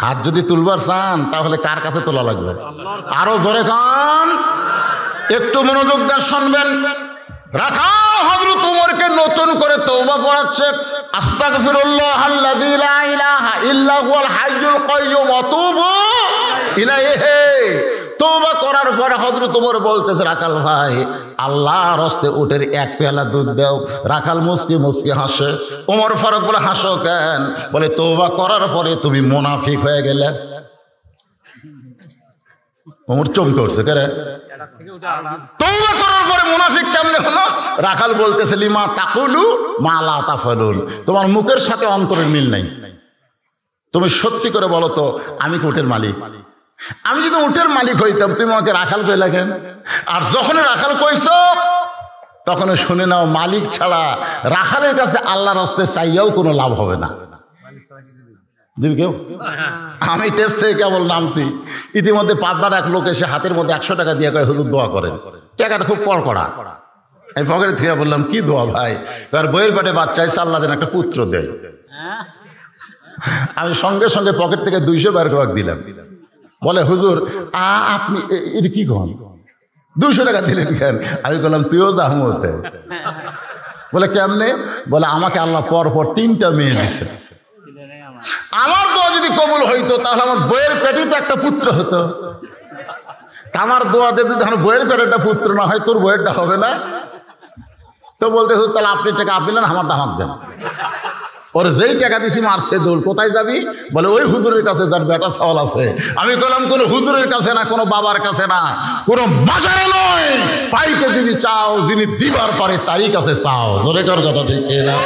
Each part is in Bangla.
হাত যদি তুলবার চান তাহলে কার কাছে তোলা লাগবে? আরো জোরে কান, একটু মনোযোগ দিয়ে শুনবেন। রাখাল হযরত ওমরকে নতুন করে তওবা পড়াচ্ছে। আস্তাগফিরুল্লাহাল্লাযী লা ইলাহা ইল্লা হুয়াল হাইয়ুল কাইয়্যুম ওয়া তুবু ইলাইহি। তওবা করার পরে হযরত ওমর বলতেছে, রাখাল ভাই আল্লাহর রাস্তে উটের এক পেয়ালা দুধ দাও। রাখাল মুস্কি মুস্কি হাসে। ওমর ফারুক বলে, হাসো কেন? বলে, তওবা করার পরে তুমি মুনাফিক হয়ে গেলে। ওমর চমকে উঠছে, কে রে? তওবা করার পরে মুনাফিক কেমনে হলো? রাখাল বলতেছে, লিমা তাকুলু মা লা তাফালুন। তোমার মুখের সাথে অন্তরের মিল নাই। তুমি সত্যি করে বলো তো, আমি কি উটের মালিক? আমি যদি উটের মালিক হইতাম তুমি আমাকে রাখাল কইলা কেন? আর যখন রাখাল কইছ তখন শুনে নাও, মালিক ছাড়া রাখালের কাছে আল্লাহর রাস্তে চাইয়াও কোনো লাভ হবে না। দিবি কেউ? আমি টেস্ট থেকে কেবল নামছি, ইতিমধ্যে পাবনার এক লোক এসে হাতের মধ্যে 100 টাকা দিয়ে কয়, হুজুর দোয়া করেন। টাকাটা খুব কড়কড়া। আমি পকেটে থেকে বললাম, কি দোয়া ভাই? আর বইয়ের পেটে বাচ্চা হয়েছে, আল্লাহ যেন একটা পুত্র দেয়। আমি সঙ্গে সঙ্গে পকেট থেকে 200 বের করে দিলাম। বলে, হুজুর আপনি এটা কি কন, 200 টাকা দিলেন কেন? আমি বললাম, তুইও দাম হতে। বলে, কেমনে? বলে, আমাকে আল্লাহ পর পর 3টা মেয়ে দিছে। আমার দোয়া যদি কবুল হইতো তাহলে আমার বইয়ের পেটে তো একটা পুত্র হতো। আমার দোয়াতে যদি আমার বইয়ের পেটে একটা পুত্র না হয়, তোর বইয়েরটা হবে না। তো বলতে, তাহলে আপনি টাকা আপনি নেন, আমারটা আমাকে দেন। ওর যেই টাকা দিছি মারছে দৌড়। কোথায় যাবি? বলে, ওই হুজুরের কাছে যার বেটা চাওয়াল আছে। আমি বললাম, কোনো হুজুরের কাছে না, কোনো বাবার কাছে না, কোনো মাজারে নয়। পাইতে যদি চাও, যিনি দিবার পারে তারই কাছে চাও। জোরে কর কথা, ঠিক না?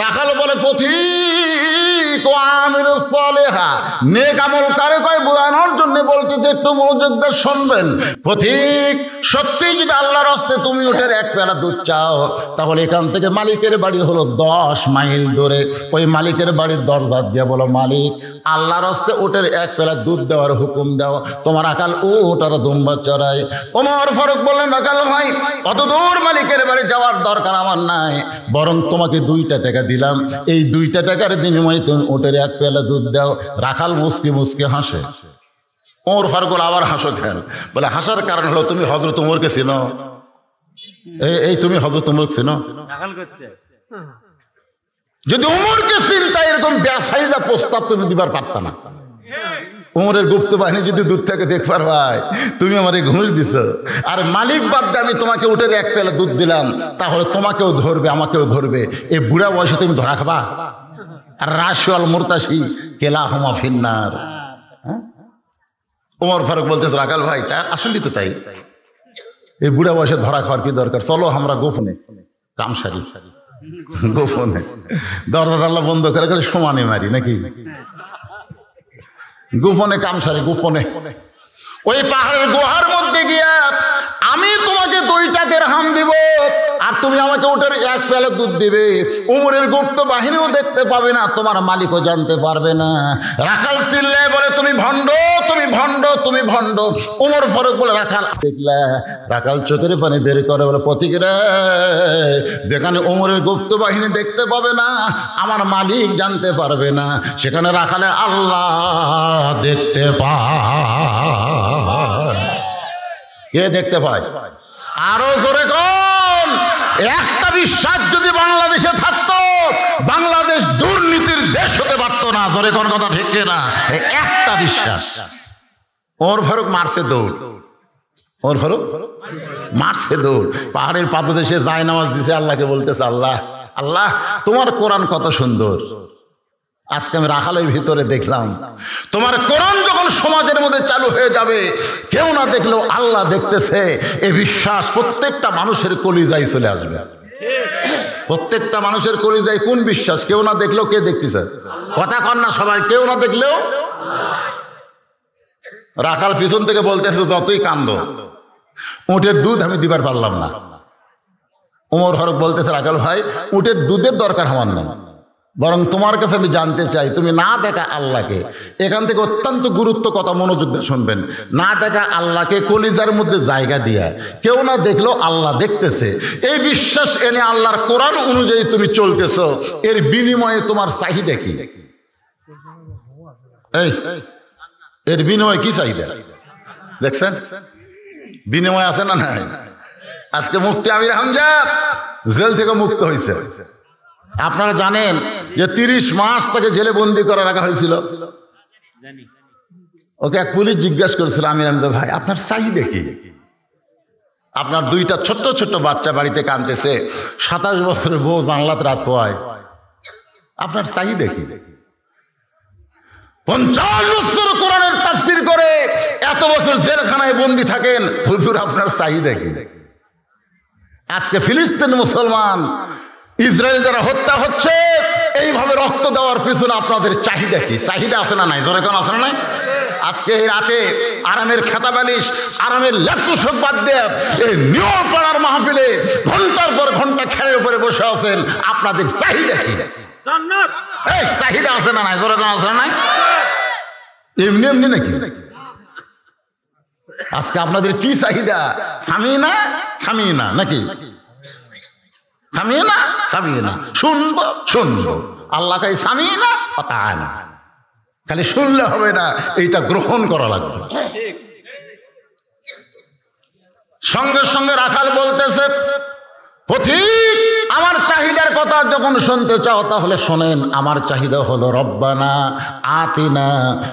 রাখাল বলে, পথিক ও আমিলুস সালেহা, নেক আমল কারে কয় বোঝানোর জন্য বলতেছে, একটু মনোযোগ দিয়ে শুনবেন। পথিক, সত্যি যদি আল্লাহর রাস্তে তুমি উটের এক পেয়ালা দুধ চাও, তাহলে এখান থেকে মালিকের বাড়ি হলো 10 মাইল দূরে। ওই মালিকের বাড়ির দরজা দিয়ে বলো, মালিক আল্লাহর রাস্তে উটের এক পেয়ালা দুধ দেওয়ার হুকুম দাও। তোমার আকাল উট আর দুম্বা চড়াই। ওমর ফারুক বললেন, আকাল ভাই অত দূর মালিকের বাড়ি যাওয়ার দরকার আমার নাই, বরং তোমাকে 2টা টাকা দিলাম, এই 2টা টাকার বিনিময়ে তুমি উটের এক পেয়ালা দুধ দাও। রাখাল মুস্কি মুস্কি হাসে। ওমর ফারুক আবার হাসো কেন? বলে, হাসার কারণ হলো তুমি হযরত ওমরকে চিনো। এই তুমি হযরত ওমরকে চিনো? যদি ওমরকে চিন্তা এরকম বেসাইজা প্রস্তাব তুমি দিবার পারতা না। ওমরের গুপ্ত বাহিনী যদি দূর থেকে দেখবার ভাই, তুমি আমারে ঘুষ দিছ, আর মালিক বাদ দিয়ে আমি তোমাকে উটের এক পেলা দুধ দিলাম, তাহলে তোমাকেও ধরবে আমাকেও ধরবে। এই বুড়া বয়সে তুমি ধরা খাবা? আর রাশিয়াল মুরতাসি কেলাহুমা ফিন্নার। ওমর ফারুক বলতেছে, রাখাল ভাই তা আসলেই তো তাই। এই বুড়া বয়সে ধরা খাওয়ার কি দরকার? চলো আমরা গোপনে কামসারি, গোপনে দরজা জানলা বন্ধ করে করে সমানে মারি নাকি? গোপনে কামসারি, গোপনে ওই পাহাড়ের গুহার মধ্যে গিয়া আমি তোমাকে 2টা দিরহাম দিব, আর তুমি আমাকে উটের এক পেয়ালা দুধ দিবে। উমরের গুপ্ত বাহিনীও দেখতে পাবে না, তোমার মালিকও জানতে পারবে না। রাখাল চিল্লায় বলে, তুমি ভণ্ড, তুমি ভণ্ড, তুমি ভণ্ড। উমর ফারুক বলে, রাখাল দেখলা? রাখাল চোখের পানি বের করে বলে, পথিক রে, যেখানে উমরের গুপ্ত বাহিনী দেখতে পাবে না, আমার মালিক জানতে পারবে না, সেখানে রাখালে আল্লাহ দেখতে পায়। কে দেখতে পায়? আরো জোরে কোন? একটা বিশ্বাস যদি বাংলাদেশে থাকতো, বাংলাদেশ দুর্নীতির দেশ হতে পারতো না। জোরে কোন কথা, ঠিক না? একটা বিশ্বাস। ওমর ফারুক মারছে দৌড়। ওমর ফারুক মারছে দৌড়। পাহাড়ের পাদদেশে যায় নামাজ দিছে, আল্লাহকে বলতেছে, আল্লাহ আল্লাহ তোমার কোরআন কত সুন্দর। আজকে আমি রাখালের ভিতরে দেখলাম, তোমার কোরআন যখন সমাজের মধ্যে চালু হয়ে যাবে, কেউ না দেখলেও আল্লাহ দেখতেছে, এই বিশ্বাস প্রত্যেকটা মানুষের কলিজায় চলে আসবে। প্রত্যেকটা মানুষের কলিজায় কোন বিশ্বাস? কেউ না দেখলেও কে দেখতেছে? কথা কন না সবাই, কেউ না দেখলেও। রাখাল পিছন থেকে বলতেছে, যতই কান্দ, উটের দুধ আমি দিবার পারলাম না। ওমর ফারুক বলতেছে, রাখাল ভাই উটের দুধের দরকার আমার না, বরং তোমার কাছে আমি জানতে চাই, তুমি না দেখা আল্লাহকে, এখান থেকে অত্যন্ত গুরুত্ব কথা মনোযোগ দিয়ে শুনবেন, না দেখা আল্লাহকে কলিজার মধ্যে জায়গা দিয়া, কেউ না দেখলেও আল্লাহ দেখতেছে, এই বিশ্বাস এনে আল্লাহর কোরআন অনুযায়ী তুমি চলতেছো, এর বিনিময়ে তোমার চাহিদা কি? এই এর বিনিময় কি চাহিদা দেখছেন? বিনিময় আছে না নাই? আজকে মুফতি আমির হামজা জেল থেকে মুক্ত হয়েছে। আপনারা জানেন যে 30 মাস তাকে জেলে বন্দি করে রাখা হয়েছিল। ওকে এক পুলিশ জিজ্ঞাসা করেছিল, আমির হামজা ভাই আপনার চাহিদা কি? আপনার 2টা ছোট্ট ছোট্ট বাচ্চা বাড়িতে কাঁদতেছে, 27 বছরের বউ জানলাত রাত পোয়ায়, আপনার চাহিদা কি? 50 বছর কোরআনের তাফসীর করে এত বছর জেলখানায় বন্দি থাকেন, হুজুর আপনার চাহিদা কি? আজকে ফিলিস্তিন মুসলমান, ইসরায়েল যারা হত্যা হচ্ছে, এইভাবে রক্ত দেওয়ার পিছনে আপনাদের চাহিদা কি? চাহিদা আছে না নাই? ধরে কোন আছে না নাই? আজকে এই রাতে আরামের খেতাবালিশ, আরামের ল্যাপটপ বাদ দিয়ে এই নিয়ম পাড়ার মাহফিলে ঘন্টার পর ঘন্টা খেলের উপরে বসে আছেন, আপনাদের চাহিদা কি? এই চাহিদা আছে না নাই? ধরে কোন আছে না নাই? এমনি এমনি নাকি? আজকে আপনাদের কি চাহিদা? সামিনা সামিনা নাকি? সামিনা সামিনা, শুনবো শুনবো। আল্লাহ কাই সামিনা আতানা, খালি শুনলে হবে না, এইটা গ্রহণ করা লাগবে। সঙ্গে সঙ্গে রাখাল বলতেছে, পথিক আমার চাহিদার কথা যখন শুনতে চাও তাহলে শোনেন। আমার চাহিদা হলো রব্বানা আতিনা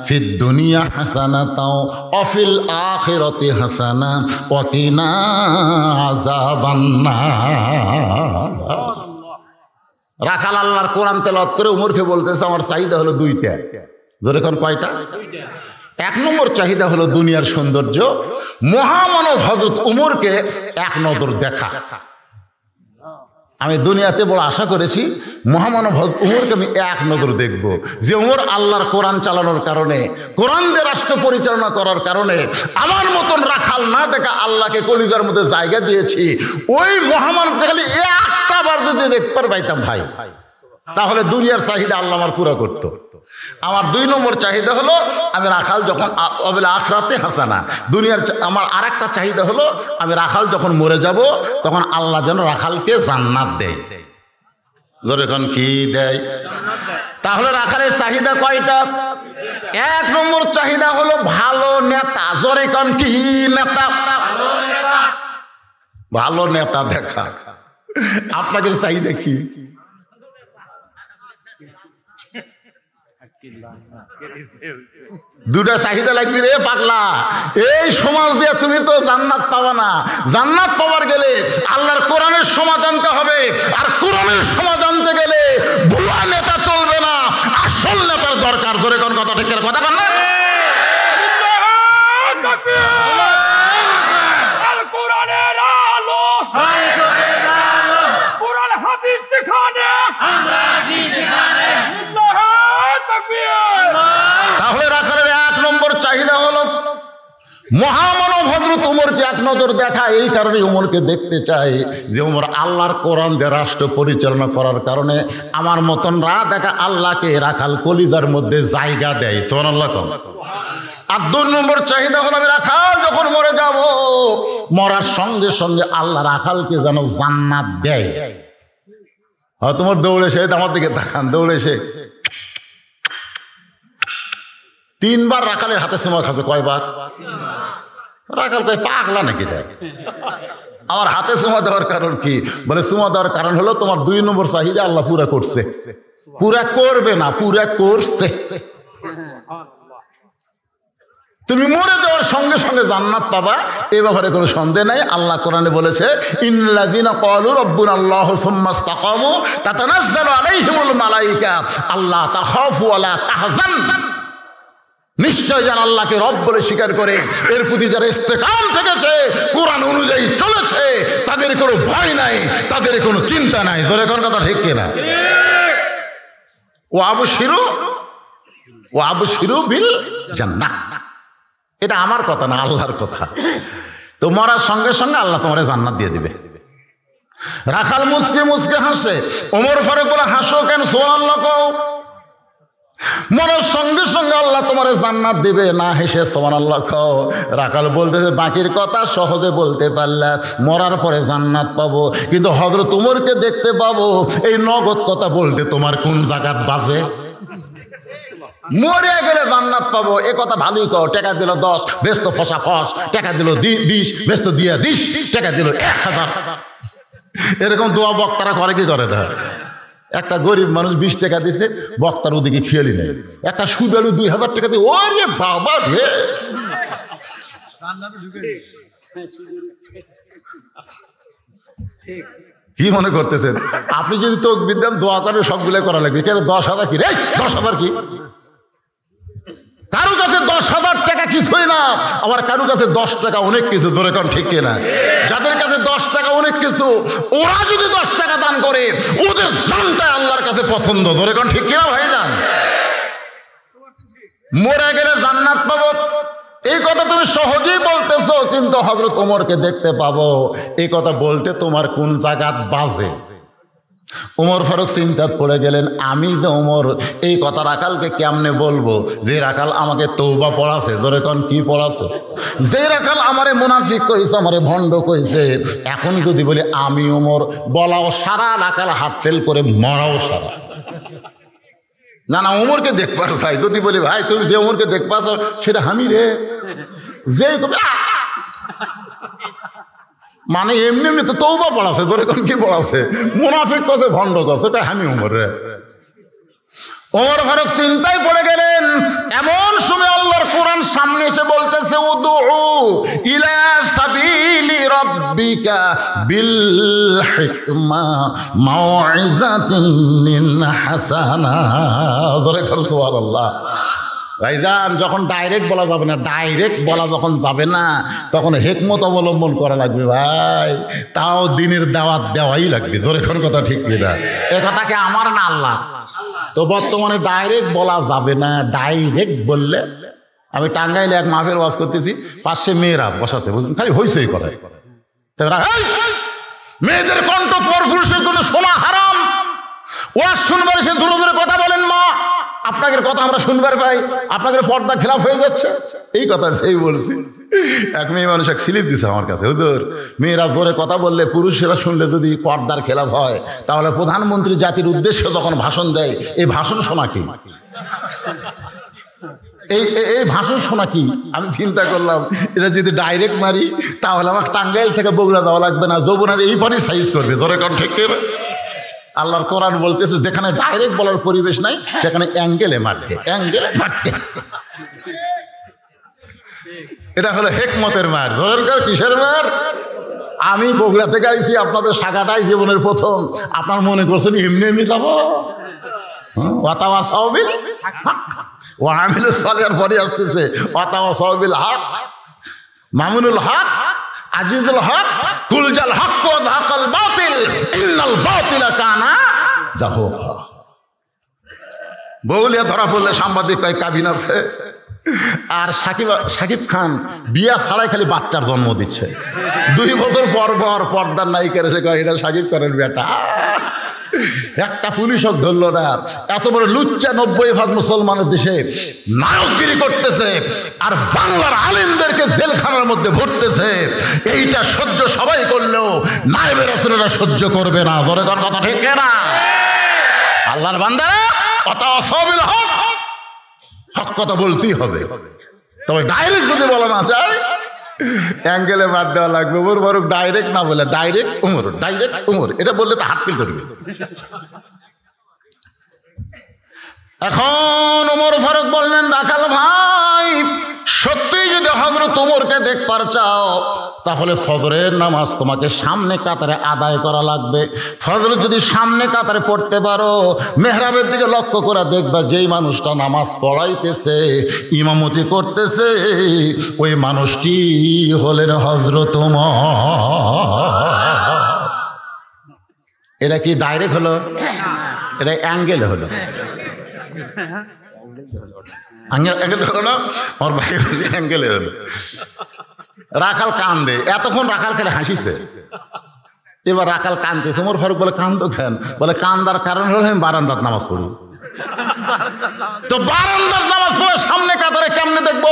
ফিদ দুনিয়া হাসানাতাও ওয়া ফিল আখিরাতি হাসানা ওয়া কিনা আযাবান্নার। রাখাল আল্লাহর কোরআন তেলাওয়াত করে উমরকে বলতেছে, আমার চাহিদা হলো 2টা। জোরে কোন কয়টা? 1 নম্বর চাহিদা হলো দুনিয়ার সৌন্দর্য। মহামানব হযরত উমরকে এক নজর দেখা। আমি দুনিয়াতে বড় আশা করেছি মহামানব হযরত উমরকে আমি এক নজর দেখব, যে উমর আল্লাহর কোরআন চালানোর কারণে, কোরআন দিয়ে রাষ্ট্র পরিচালনা করার কারণে আমার মতন রাখাল না দেখা আল্লাহকে কলিজার মধ্যে জায়গা দিয়েছি। ওই মহামানবকে খালি একটা বার যদি দেখতে পাইতাম ভাই, তাহলে দুনিয়ার চাহিদা আল্লাহ আমার পুরো করতো। আমার 2 নম্বর চাহিদা হলো আমি রাখাল যখন আখরাতে হাসানা, দুনিয়ার আমার আরেকটা চাহিদা হলো আমি রাখাল যখন মরে যাব তখন আল্লাহ যেন রাখালকে জান্নাত দেয়। জোরে কোন কি দেয়? তাহলে রাখালের চাহিদা কয়টা? 1 নম্বর চাহিদা হলো ভালো নেতা। জোরে কোন কি নেতা? ভালো নেতা দেখা। আপনাদের চাহিদা কি? দুটা চাহিদা লাগবে রে পাগলা। এই সমাজ দিয়ে তুমি তো জান্নাত পাবা না। জান্নাত পাওয়ার গেলে আল্লাহর কোরআনের সমাজ আনতে হবে, আর কোরআনের সমাজ আনতে গেলে ভুয়া নেতা চলবে না, আসল নেতার দরকার। ধরে কোন কথা ঠিক কথা বল না? কোরআনের আলো, কোরআন হাদিস যেখানে, তাহলে রাখালের 1 নম্বর চাহিদা হলো মহামানব হযরত উমরকে এক নজর দেখা। এই কারণে উমরকে দেখতে চাই যে উমর আল্লাহর কোরআন দিয়ে রাষ্ট্র পরিচালনা করার কারণে আমার মতন দেখা আল্লাহকে রাখাল কলিজার মধ্যে জায়গা দেয়। সুবহানাল্লাহ। আর 2 নম্বর চাহিদা হলো আমি রাখাল যখন মরে যাব, মরার সঙ্গে সঙ্গে আল্লাহ রাখালকে যেন জান্নাত দেয়। তোমার দৌড়ে এসে আমার দিকে তাকান, দৌড়ে এসে 3 বার রাখালের হাতে চুমা খাচ্ছে। কয়বার? রাখাল কয় পাগলা নাকি দেয়? আমার হাতে চুমা দেওয়ার কারণ কি? বলে চুমা দেওয়ার কারণ হলো তোমার 2 নম্বর চাহিদা আল্লাহ পুরা করছে। পুরা করবে না, পুরা করছে। তুমি মরে যাওয়ার সঙ্গে সঙ্গে জান্নাত পাবা, এ ব্যাপারে কোনো সন্দেহ নাই। আল্লাহ কোরআনে বলেছে, ইন্নাল্লাযীনা ক্বালু রাব্বুনাল্লাহু সুম্মা ইসতাকামু তাতানাজ্জালু আলাইহিমুল মালায়েকা আল্লা তাখাফু ওয়া লা তাহজান। নিশ্চয় যারা আল্লাহকে রব বলে স্বীকার করে, এর প্রতি যারা ইস্তেকাম থেকেছে, কোরআন অনুযায়ী চলেছে, তাদের কোনো ভয় নাই, তাদের কোনো চিন্তা নাই। জোরে কোন কথা ঠিক কিনা? ওয়া আবশিরু বিল জান্নাহ। এটা আমার কথা না, আল্লাহর কথা। তো মরার সঙ্গে সঙ্গে আল্লাহ তোমারে জান্নাত দিয়ে দিবে। রাখাল মুসকে মুসকে হাসে। ওমর ফারুক বলে, হাসো কেন? সুবহানাল্লাহ কও। মরার সঙ্গে সঙ্গে আল্লাহ তোমারে জান্নাত দিবে, না হেসে সুবহানাল্লাহ কও। রাখাল বলতেছে, বাকির কথা সহজে বলতে পারলে, মরার পরে জান্নাত পাবো, কিন্তু হযরত উমরকে দেখতে পাবো, এই নগদ কথা বলতে তোমার কোন জায়গাত বাজে? মরে গেলে জান্নাত পাবো এ কথা ভালোই কও। টাকা দিল 10, ব্যস্ত ফসা ফস, টাকা দিল 20, ব্যস্ত দিয়ে 20, টাকা দিল 1000। এরকম দোয়া বক্তারা করে কি করে না? একটা গরিব মানুষ 20 টাকা দিছে, বক্তার ওদিকে খেয়ালি নেই। একটা সুদালু 2000 টাকা দিয়ে, ওরে বাবা রে। কি মনে করতেছেন আপনি? যদি তাকবীর দেন, দোয়া করে, সবগুলো করা লাগবে। কেন 10,000 কি রে? 10,000 কি? কারো কাছে 10,000 টাকা কিছুই না, আবার কারো কাছে 10 টাকা অনেক কিছু। ধরে কোন ঠিক কিনা? যাদের কাছে 10 টাকা অনেক কিছু, ওরা যদি 10 টাকা দান করে, ওদের দানটা আল্লাহর কাছে পছন্দ। ধরে কোন ঠিক কিনা ভাইজান? মরে গেলে জান্নাত পাবো এই কথা তুমি সহজেই বলতেছো, কিন্তু হযরত ওমরকে দেখতে পাবো এই কথা বলতে তোমার কোন জায়গাত বাজে? ওমর ফারুক চিন্তাত পড়ে গেলেন, আমি যে ওমর এই কথা রাখালকে কেমনে বলবো? যে রাখাল আমাকে তওবা পড়াছে। জোরে কোন কি পড়াছে? যে রাখাল আমারে মুনাফিক কইছে, আমারে ভণ্ড কইছে, এখন যদি বলি আমি ওমর, বলাও সারা, রাখাল হাত ফেল করে মরাও সারা। না না, ওমরকে দেখবার চাই। যদি বলি ভাই তুমি যে ওমরকে দেখবা চাও, সেটা আমি রে। যে মানে এমনি এমনি তো তওবা পড়াছে। ধরে কোন কি পড়াছে? মুনাফিক করছে, ভণ্ড করছে, তাই আমি ওমর রে। ওমর ফারুক চিন্তায় পড়ে গেলেন। এমন সময় আল্লাহর কোরআন সামনে এসে বলতেছে, উদউ ইলা সাবিলি রাব্বিকা বিল হিকমা মাউইযাতিন হাসানা। ধরে কোন সুবহানাল্লাহ। ভাইজান, যখন ডাইরেক্ট বলা যাবে না, ডাইরেক্ট বলা যখন যাবে না, তখন হিকমত অবলম্বন করা লাগবে ভাই। তাও দিনের দাওয়াত দেওয়াই লাগবে। জোরে কোন কথা ঠিক কিনা? এ কথা কি আমার না আল্লাহ? তো বর্তমানে ডাইরেক্ট বলা যাবে না। ডাইরেক্ট বললে, আমি টাঙ্গাইলে এক মাহফিল ওয়াজ করতেছি, পাশে মেয়েরা বসাছে, বুঝলেন, খালি হইচই করে। মেয়েদের কণ্ঠ পর পুরুষের জন্য শোনা হারাম। ওয়াজ শুনবার সে জোরে জোরে কথা বলেন, মা আপনাদের কথা আমরা শুনবার পাই, আপনাদের পর্দা খেলাফ হয়ে যাচ্ছে। এই কথা সেই বলছি। এক মেয়ে মানুষ এক স্লিপ দিছে আমার কাছে, হুজুর মেয়েরা জোরে কথা বললে, পুরুষেরা শুনলে যদি পর্দার খেলাফ হয়, তাহলে প্রধানমন্ত্রী জাতির উদ্দেশ্যে যখন ভাষণ দেয়, এই ভাষণ শোনা কি? এই ভাষণ শোনা কি? আমি চিন্তা করলাম, এটা যদি ডাইরেক্ট মারি, তাহলে আমার টাঙ্গাইল থেকে বগুড়া যাওয়া লাগবে না, যৌবনের এই পরই সাইজ করবে। জোরে কোন ঠিক কিনা? আল্লাহর কোরআন বলতেছে, যেখানে ডাইরেক্ট বলার পরিবেশ নাই, সেখানে অ্যাঙ্গেলে মারতে, অ্যাঙ্গেলে মারতে। এটা হলো হিকমতের মার। ধরেন কিসের মার? আমি বগুড়া থেকে আইছি, আপনাদের শাখাটাই জীবনের প্রথম। আপনার মনে করছেন এমনি এমনি যাবো? ওয়াতাওয়াসাউ বিল হক ওয়া আমিলুস সালিহার পরে আসতেছে ওয়াতাওয়াসাউ বিল হক, মামুনুল হক, আজিজুল হক, কুলজাল হক ওয়া যাকাল বাতিল ইন্নাল বাতিলা কানা যাহুকা। বউলিয়া ধরা পড়লে সাংবাদিক কয় কাবিন আছে। আর সাকিব খান বিয়া ছাড়াই খালি বাচ্চার জন্ম দিচ্ছে। 2 বছর পর পর পর্দার নায়িকার এসে কয় এটা সাকিব খানের বেটা। একটা পুলিশও ধরলো না। এত বড় লুচ্চা 90% মুসলমানের দেশে নায়কগিরি করতেছে, আর বাংলার আলেমদেরকে জেলখানার মধ্যে ভরতেছে। এইটা সহ্য সবাই করলেও নায়েবে রাসূলরা সহ্য করবে না। জোরে কোন কথা ঠিক না? আল্লাহর বান্দারা ওয়াতাওয়াসাবিল হক, হক কথা বলতেই হবে। তবে ডাইরেক্ট যদি বলা না যায়, অ্যাঙ্গেলে বাদ দেওয়া লাগবে। ওমর ফারুক ডাইরেক্ট না বলে ডাইরেক্ট ওমর, ডাইরেক্ট ওমর, এটা বললে তো হার্ট ফিল করবে। এখন ওমর ফারুক বললেন, রাখাল ভাই, সত্যিই যদি হযরত ওমরকে দেখবার চাও, তাহলে ফজরের নামাজ তোমাকে সামনে কাতারে আদায় করা লাগবে। ফজর যদি সামনে কাতারে পড়তে পারো, মেহরাবের দিকে লক্ষ্য করে দেখবা, যেই মানুষটা নামাজ পড়াইতেছে, ইমামতি করতেছে, ওই মানুষটি হলেন হযরত ওমর। এটা কি ডাইরেক্ট হলো? এটা অ্যাঙ্গেলে হলো। অ্যাঙ্গেলে হলো। রাখাল কান্দে, এতক্ষণ রাখাল খেলে হাসিছে, এবার রাখাল কান্দতেছে। ওমর ফারুক বলে, কান্দো কেন? বলে, কান্দার কারণ হলো আমি বারান্দার নামাজ পড়ি। তো বারান্দার নামাজ পড়ে সামনে কাতারে কেমনে দেখবো?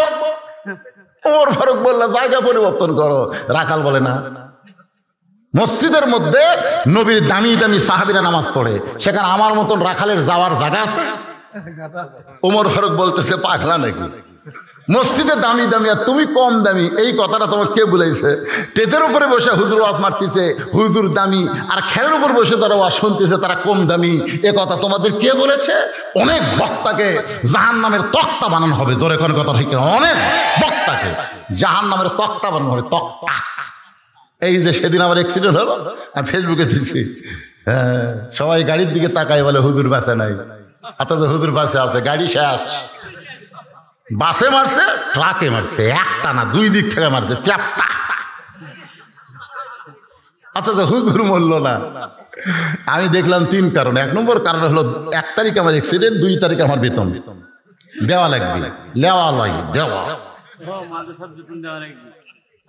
ওমর ফারুক বললে, জায়গা পরিবর্তন করো। রাখাল বলে, না, মসজিদের মধ্যে নবীর দামি দামি সাহাবীরা নামাজ পড়ে, সেখানে আমার মতন রাখালের যাওয়ার জায়গা আছে? ওমর ফারুক বলতেছে পাগলা নাকি, মসজিদে দামি দামি আর তুমি কম দামি, এই কথাটা তোমার কে বলেছে? টেতের উপরে বসে হুজুর ওয়াজ মারতেছে হুজুর দামি, আর খেলের উপর বসে তারা ওয়াজ শুনতেছে তারা কম দামি, এ কথা তোমাদের কে বলেছে? অনেক বক্তাকে জাহান্নামের তক্তা বানানো হবে, জোরে কোন কথা ঠিক না? অনেক বক্তাকে জাহান্নামের তক্তা বানানো হবে, তক্তা। এই যে সেদিন আমার অ্যাক্সিডেন্ট হলো, আমি ফেসবুকে দিচ্ছি, হ্যাঁ, সবাই গাড়ির দিকে তাকায় বলে হুজুর বাসে নাই, অথচ হুজুর বাসে আছে, গাড়ি শেষ। বাসে মারছে, ট্রাকে মারছে, একটা না দুই দিক থেকে মারছে, চ্যাপটা। অথচ হুজুর মরল না। আমি দেখলাম তিন কারণ। এক নম্বর কারণ হলো 1 তারিখ আমার অ্যাক্সিডেন্ট, 2 তারিখ আমার বেতন দেওয়া লাগবে, দেওয়া লাগে দেওয়া।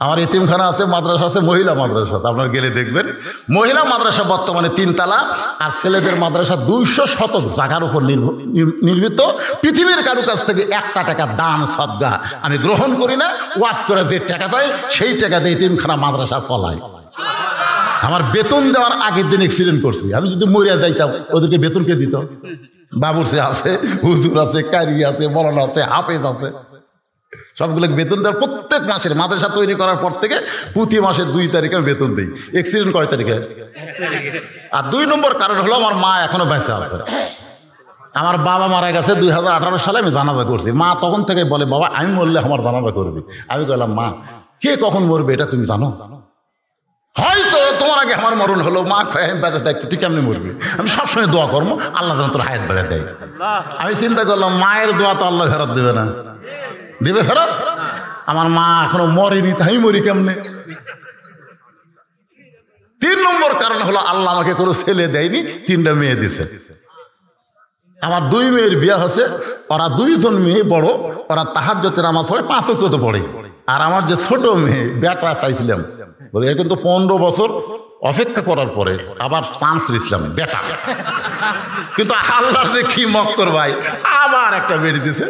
আমার এতিমখানা আছে, মাদ্রাসা আছে, মহিলা মাদ্রাসা আছে, আপনার গেলে দেখবেন। মহিলা মাদ্রাসা বর্তমানে 3 তলা, আর ছেলেদের মাদ্রাসা 200 শতক জায়গার উপর নির্মিত। পৃথিবীর কারো কাছ থেকে 1 টাকা দান সদকা আমি গ্রহণ করি না। ওয়াজ করে যে টাকা পাই সেই টাকা দিয়ে এতিমখানা মাদ্রাসা চলাই। আমার বেতন দেওয়ার আগের দিন অ্যাক্সিডেন্ট করছি, আমি যদি মরিয়া যাইতাম ওদেরকে বেতন কে দিত? বাবুরসি আছে, হুজুর আছে, কারি আছে, মৌলানা আছে, হাফেজ আছে, সবগুলোকে বেতন দেওয়ার প্রত্যেক মাসের মাদ্রাসা তৈরি করার পর থেকে প্রতি মাসের 2 তারিখে আমি বেতন দিই। অ্যাক্সিডেন্ট কয় তারিখে? আর 2 নম্বর কারণ হলো আমার মা এখনো বেঁচে আছে। আমার বাবা মারা গেছে 2018 সালে, আমি জানাজা করছি। মা তখন থেকে বলে বাবা আমি মরলে আমার জানাজা করবি। আমি বললাম মা কে কখন মরবে এটা তুমি জানো? হয়তো তোমার আগে আমার মরণ হলো, মা বেঁচে থাকতে তুই কেমনি মরবি? আমি সবসময় দোয়া করবো আল্লাহ যেন তোর হায়াত বেড়ে দেয়। আমি চিন্তা করলাম মায়ের দোয়া তো আল্লাহ ফেরত দেবে না, দেবে ফেরত? আমার মা এখনো মরেনি, তাই মরি কেমনে? 3 নম্বর কারণ হলো আল্লাহ আমাকে কোনো ছেলে দেয়নি, 3টা মেয়ে দিছে। আমার 2 মেয়ের বিয়ে হচ্ছে, ওরা 2 জন মেয়ে বড়, ওরা তাহাজ্জুদের নামাজ পড়ে, 5 ওয়াক্ত পড়ে। আর আমার যে ছোট মেয়ে বেটা চাইছিলাম, এর কিন্তু 15 বছর অপেক্ষা করার পরে আবার চান্স দিয়েছিলাম বেটা, কিন্তু আল্লাহর যে কি মক্কর ভাই, আবার একটা বেরিয়ে দিছে।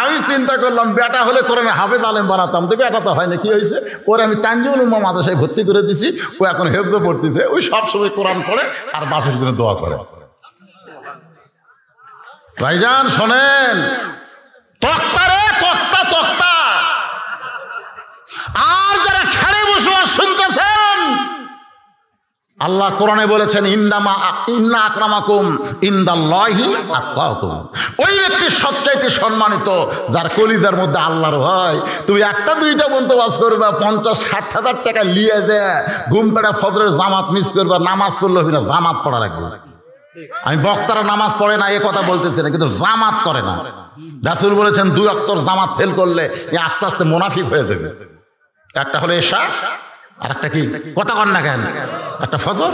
আমি চিন্তা করলাম বেটা হলে কোরআনে হাফেজ আলেম বানাতাম, তো বেটা তো হয় না, কি হয়েছে? ওরে আমি তানজিউল উম্মাহ মাদ্রাসায় ভর্তি করে দিছি, ও এখন হেফজ পড়তেছে, ওই সবসময় কোরআন পড়ে আর বাপের জন্য দোয়া করে। ভাইজান শোনেন, তক্তা রে তক্তা, তক্তা। আর যারা খেড়ে বসে শুনতেছেন, আল্লাহ কোরআনে বলেছেন ইন্না আকরামাকুম ইনদাল্লাহি আতকাকুম। ওই ব্যক্তি সবচাইতে সম্মানিত যার কলিজার মধ্যে আল্লাহর ভয়। তুমি 1টা 2টা বন্ধু ওয়াজ করবা, 50-60 হাজার টাকা লিয়ে দেয়, ঘুম পেড়া ফজরের জামাত মিস করবা, নামাজ পড়লে হবে না, জামাত পড়া লাগবে। আমি বক্তারা নামাজ পড়ে না এ কথা বলতেছি না, কিন্তু জামাত করে না। রাসূল বলেছেন 2 ওয়াক্তর জামাত ফেল করলে এ আস্তে আস্তে মুনাফিক হয়ে যাবে। একটা হলো এশা, আর একটা কি কথা কন না কেন, একটা ফজর।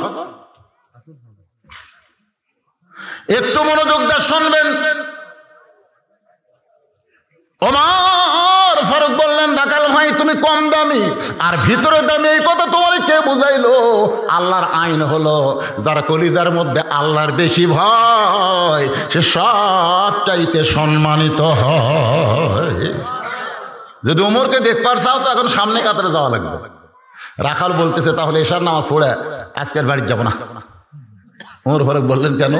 একটু মনোযোগ দিয়ে শুনবেন। ওমর ফারুক বললেন রাখাল ভাই তুমি কম দামি আর ভিতরে দামি, এই কথা তোমার কে বুঝাইলো? আল্লাহর আইন হলো যার কলিজার মধ্যে আল্লাহর বেশি ভয় সে সব চাইতে সম্মানিত হয়। যদি ওমরকে দেখবার চাও তো এখন সামনে কাতারে যাওয়া লাগবে। রাখাল বলতেছে তাহলে এশার নামাজ পড়ে আজকের বাড়িতে যাবো না। ওমর ফারুক বললেন কেন?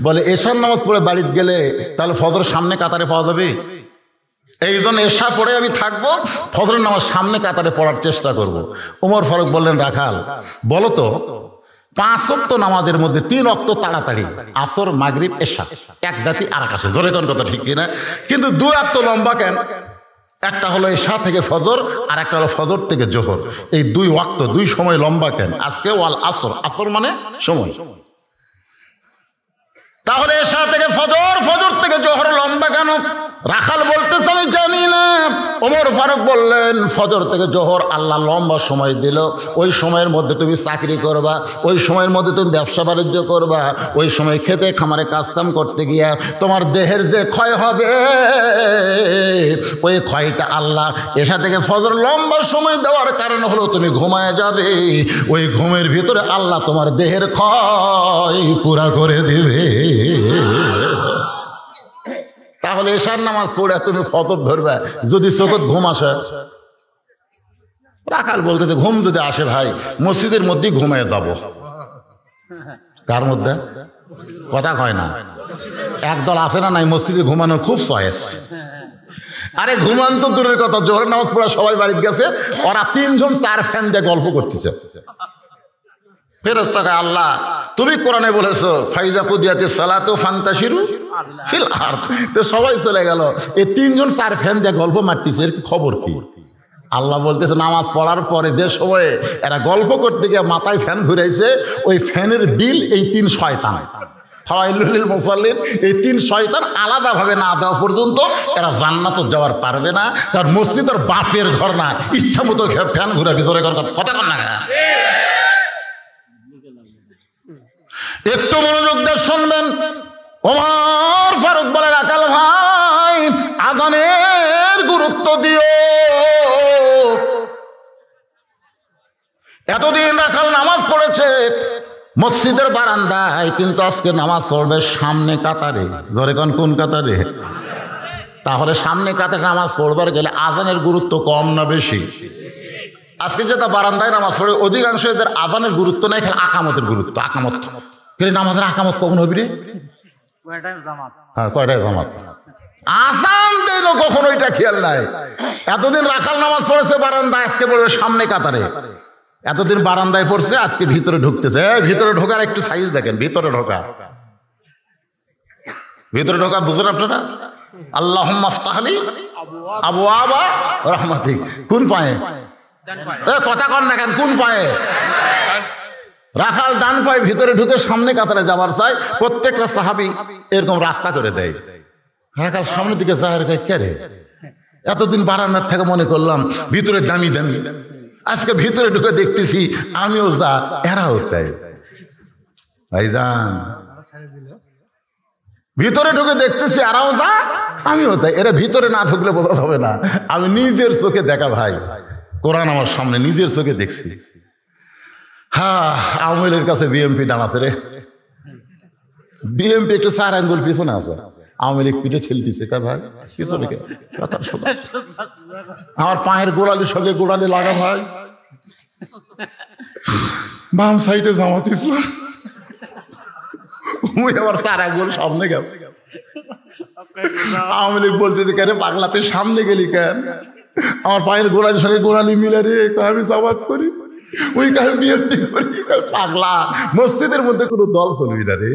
বলে এশার নামাজ পড়ে বাড়িতে গেলে তাহলে ফজরের সামনে কাতারে পাওয়া যাবে, এই জন্য এশা পড়ে আমি থাকবো, ফজরের নামাজ সামনে কাতারে পড়ার চেষ্টা করব। ওমর ফারুক বললেন রাখাল বলো তো 5 ওয়াক্ত নামাজের মধ্যে 3 ওয়াক্ত তাড়াতাড়ি, আসর মাগরিব এশা এক জাতি আর আকাশে, জোরে কোন কথা ঠিক কিনা? কিন্তু 2 ওয়াক্ত লম্বা কেন? একটা হলো এশা থেকে ফজর আর একটা হলো ফজর থেকে জোহর। এই 2 ওয়াক্ত 2 সময় লম্বা কেন? আজকে ওয়াল আসর, আসর মানে সময়। তাহলে এশা থেকে ফজর, ফজর থেকে জোহর লম্বা কেন? রাখাল বলতেছে আমি জানি না। ওমর ফারুক বললেন ফজর থেকে জোহর আল্লাহ লম্বা সময় দিল, ওই সময়ের মধ্যে তুমি চাকরি করবা, ওই সময়ের মধ্যে তুমি ব্যবসা বাণিজ্য করবা, ওই সময় খেতে খামারে কাজকাম করতে গিয়া তোমার দেহের যে ক্ষয় হবে ওই ক্ষয়টা আল্লাহ এশা থেকে ফজর লম্বা সময় দেওয়ার কারণ হলো তুমি ঘুমায় যাবে, ওই ঘুমের ভিতরে আল্লাহ তোমার দেহের ক্ষয় পুরা করে দিবে। তাহলে এশার নামাজ পড়ে তুমি ফজর ধরবে যদি চোখত ঘুম আসে? রাখাল বলতেছে ঘুম যদি আসে ভাই মসজিদের মধ্যেই ঘুমিয়ে যাব। কার মধ্যে? কথা কয় না। একদল আছে না নাই মসজিদে ঘুমানোর খুব চয়েস। আরে ঘুমান তো দূরের কথা, জোহরের নামাজ পড়া সবাই বাড়িতে গেছে, ওরা তিনজন চার ফ্যান দিয়ে গল্প করতেছে। ফেরেশতা কয় আল্লাহ তুমি কোরআনে বলেছো ফাইজা কুদিয়াতি সালাতু ফান্তাশিরু ফিল আরদ, তো সবাই চলে গেল, এই তিনজন চার ফ্যান দিয়ে গল্প মারতেছে, এর খবর কি? আল্লাহ বলতেছে নামাজ পড়ার পরে যে সময়ে এরা গল্প করতে গিয়ে মাথায় ফ্যান ঘুরাইছে, ওই ফ্যানের বিল এই তিন শয়তান ফাওয়াইলুল মুসাল্লিন, এই তিন শয়তান আলাদাভাবে না দেওয়া পর্যন্ত এরা জান্নাতে যাওয়ার পারবে না। কারণ মসজিদের বাপের ঘর না, ইচ্ছা মতো ফ্যান ঘুরা ভিতরে কথা কর না। একটু মনোযোগ দিয়ে শুনবেন। ওমর ফারুক বলে রাখাল ভাই আযানের গুরুত্ব দিও। এতদিন রাখাল নামাজ পড়েছে মসজিদের বারান্দায়, কিন্তু আজকে নামাজ পড়বে সামনে কাতারে। ধরে কোন কাতারে? তাহলে সামনে কাতারে নামাজ পড়বার গেলে আযানের গুরুত্ব কম না বেশি? আজকে যেটা বারান্দায় নামাজ পড়ে অধিকাংশ এদের আযানের গুরুত্ব নাই, খালি আকামতের গুরুত্ব। আকামত নামাজের আকামত কখন হবি রে? হ্যাঁ কয়টায় জামাত? আযান দিল কখন ওইটা খেয়াল নাই। এতদিন রাখাল নামাজ পড়েছে বারান্দায়, আজকে পড়বে সামনে কাতারে। এতদিন বারান্দায় পড়ছে, আজকে ভিতরে ঢুকতেছে। ভিতরে ঢোকার একটু সাইজ দেখেন, ভিতরে ঢোকা বুঝেন আপনারা? আল্লাহুম্মা আফতাহলি আবওয়াবা রাহমাতিক, কোন পায়ে? কথা কন না কেন, কোন পায়ে? রাখাল ডান পায়ে ভিতরে ঢুকে সামনে কাতারে যাবার চাই। প্রত্যেকটা সাহাবী এরকম রাস্তা করে দেয়। রাখাল সামনের দিকে জাহের কয় কে রে? এতদিন বারান্দার থেকে মনে করলাম ভিতরে দামি দামি, আজকে ভিতরে ঢুকে দেখতেছি আমিও যা এরাও তাই। ভাইজান ভিতরে ঢুকে দেখতেছি এরাও যা আমিও তাই। এরা ভিতরে না ঢুকলে বোঝা যাবে না। আমি নিজের চোখে দেখা ভাই, কোরআন আমার সামনে নিজের চোখে দেখছি। হ্যাঁ আওয়ামী লীগের কাছে বিএমপি ডানাতে রে। বিএমপি একটু 4 আঙ্গুল পিছনে আছে, আওয়ামী লীগ পিঠে ঠেলতেছে। কা ভাই পিছনে কে? আমার পায়ের গোড়ালির সঙ্গে গোড়ালি লাগা ভাই, বাম সাইডে জামাত ইসলাম, ওই আমার 4 আঙ্গুল সামনে গেছে। আওয়ামী লীগ বলতে কেন পাগলা তুই সামনে গেলি কেন? আমার পায়ের গোড়ালির সঙ্গে গোড়ালি মিলে রে, আমি জামাত করি, ওই কারণে বিএনপি করি। পাগলা, মসজিদের মধ্যে কোনো দল চলবি না রে।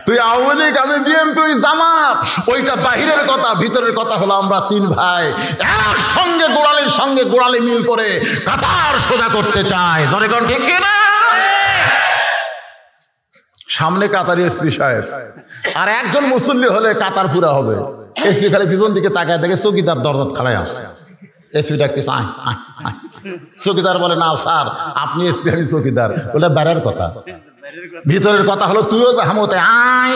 তুই আওয়ামী লীগ, আমি বিএনপি, ওই জামাত, ওইটা বাহিরের কথা। ভিতরের কথা হলো আমরা 3 ভাই একসঙ্গে গোড়ালির সঙ্গে গোড়ালি মিল করে কাতার সোজা করতে চাই। ধরে কোন ঠিক কিনা? সামনে কাতার এসপি সাহেব, আর একজন মুসল্লি হলে কাতার পুরা হবে। এসপি খালি পিছন দিকে তাকায় দেখে চৌকিদার দরজাত খাড়ায় আসে। এসপি ডাকতেছে আয় আয় আয়। চৌকিদার বলে না স্যার আপনি এসপি, আমি চৌকিদার। ওটা বাইরের কথা। ভিতরের কথা হলো তুইও জাহামতে আয়।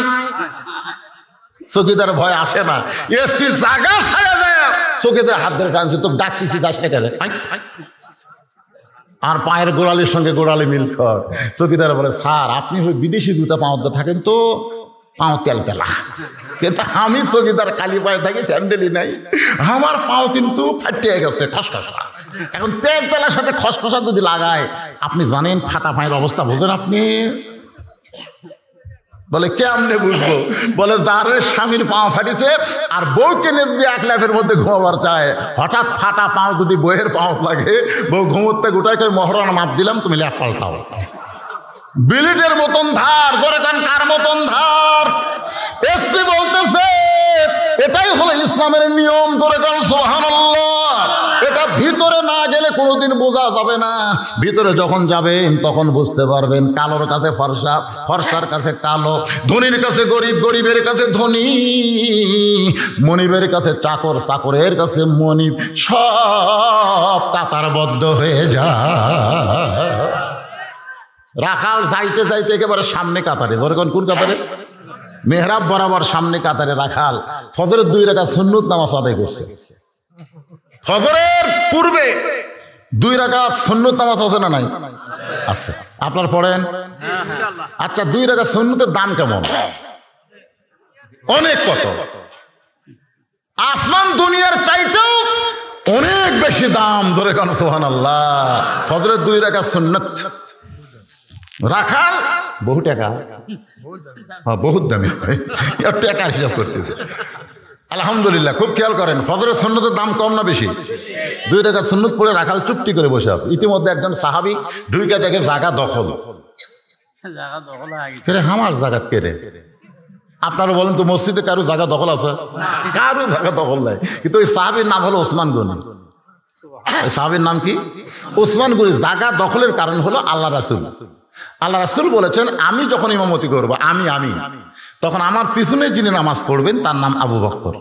চৌকিদার ভয় আসে না। এসপি জায়গা ছাড়া যায়, চৌকিদার হাত ধরে টানছে, তোকে ডাকতেছি যাস না কেন? আর পায়ের গোড়ালির সঙ্গে গোড়ালি মিল কর। চৌকিদার বলে স্যার আপনি ওই বিদেশি জুতা পাওয়াতে থাকেন তো, পাও তেল তেলা, কিন্তু আমি চৌকিদার খালি পায়ে থাকি, স্যান্ডেলই নাই, আমার পাও কিন্তু ফাটিয়ে গেছে খসখসা। এখন তেল তেলার সাথে খসখসা যদি লাগায়, আপনি জানেন ফাটা পায়ের অবস্থা বোঝেন আপনি? বলে কেমনে বুঝবো? বলে যার স্বামীর পাও ফাটিছে আর বউকে নেবি এক ল্যাপের মধ্যে ঘুমাবার চায়, হঠাৎ ফাটা পাও যদি বইয়ের পাও লাগে, বউ ঘুমোতে গোটায় কই মহরণ মাপ দিলাম, তুমি ল্যাপ পাল্টাও। বিলিটের মতন ধার, জোরে কান কার মতন ধার? এসপি বলতেছে এটাই হলো ইসলামের নিয়ম। জোরে কান সুবহানাল্লাহ। এটা ভিতরে না গেলে কোনোদিন বোঝা যাবে না। ভিতরে যখন যাবেন তখন বুঝতে পারবেন। কালোর কাছে ফর্সা, ফর্সার কাছে কালো, ধনীর কাছে গরিব, গরিবের কাছে ধনী, মনিবের কাছে চাকর, চাকরের কাছে মনিব, সব কাতারবদ্ধ হয়ে যায়। রাখাল যাইতে যাইতে একেবারে সামনে কাতারে। ধরে কোন কাতারে? মেহরাব বরাবর সামনে কাতারে রাখাল ফজরের 2 রাকাত সুন্নত নামাজ আদায় করছে। ফজরের পূর্বে 2 রাকাত সুন্নত নামাজ আছে না নাই? আছে। আপনার পড়েন? আচ্ছা 2 রাকাত সুন্নতের দাম কেমন? অনেক কত। আসমান দুনিয়ার চাইতেও অনেক বেশি দাম। ধরে কেন সুবহানাল্লাহ। ফজরের 2 রাকাত সুন্নত। রাখাল বহু টাকা, হ্যাঁ বহুত দামি হয়, টাকার হিসাব করতেছে। আলহামদুলিল্লাহ, খুব খেয়াল করেন ফজরের সুন্নতের দাম কম না বেশি? 2 টাকা সুন্নত পড়ে রাখাল চুপটি করে বসে আছে। ইতিমধ্যে একজন সাহাবি ঢুইকা দেখে জায়গা দখল। আমার জায়গা কেড়ে, আপনারা বলেন তো মসজিদে কারো জায়গা দখল আছে? কারো জায়গা দখল নাই। কিন্তু ওই সাহাবীর নাম হলো ওসমান গনি। ওই সাহাবীর নাম কি? ওসমান গনি। জায়গা দখলের কারণ হলো আল্লাহ রাসূল। আল্লাহ রাসূল বলেছেন, আমি যখন ইমামতি করবো আমি তখন আমার পিছনে যিনি নামাজ পড়বেন তার নাম আবু বকর।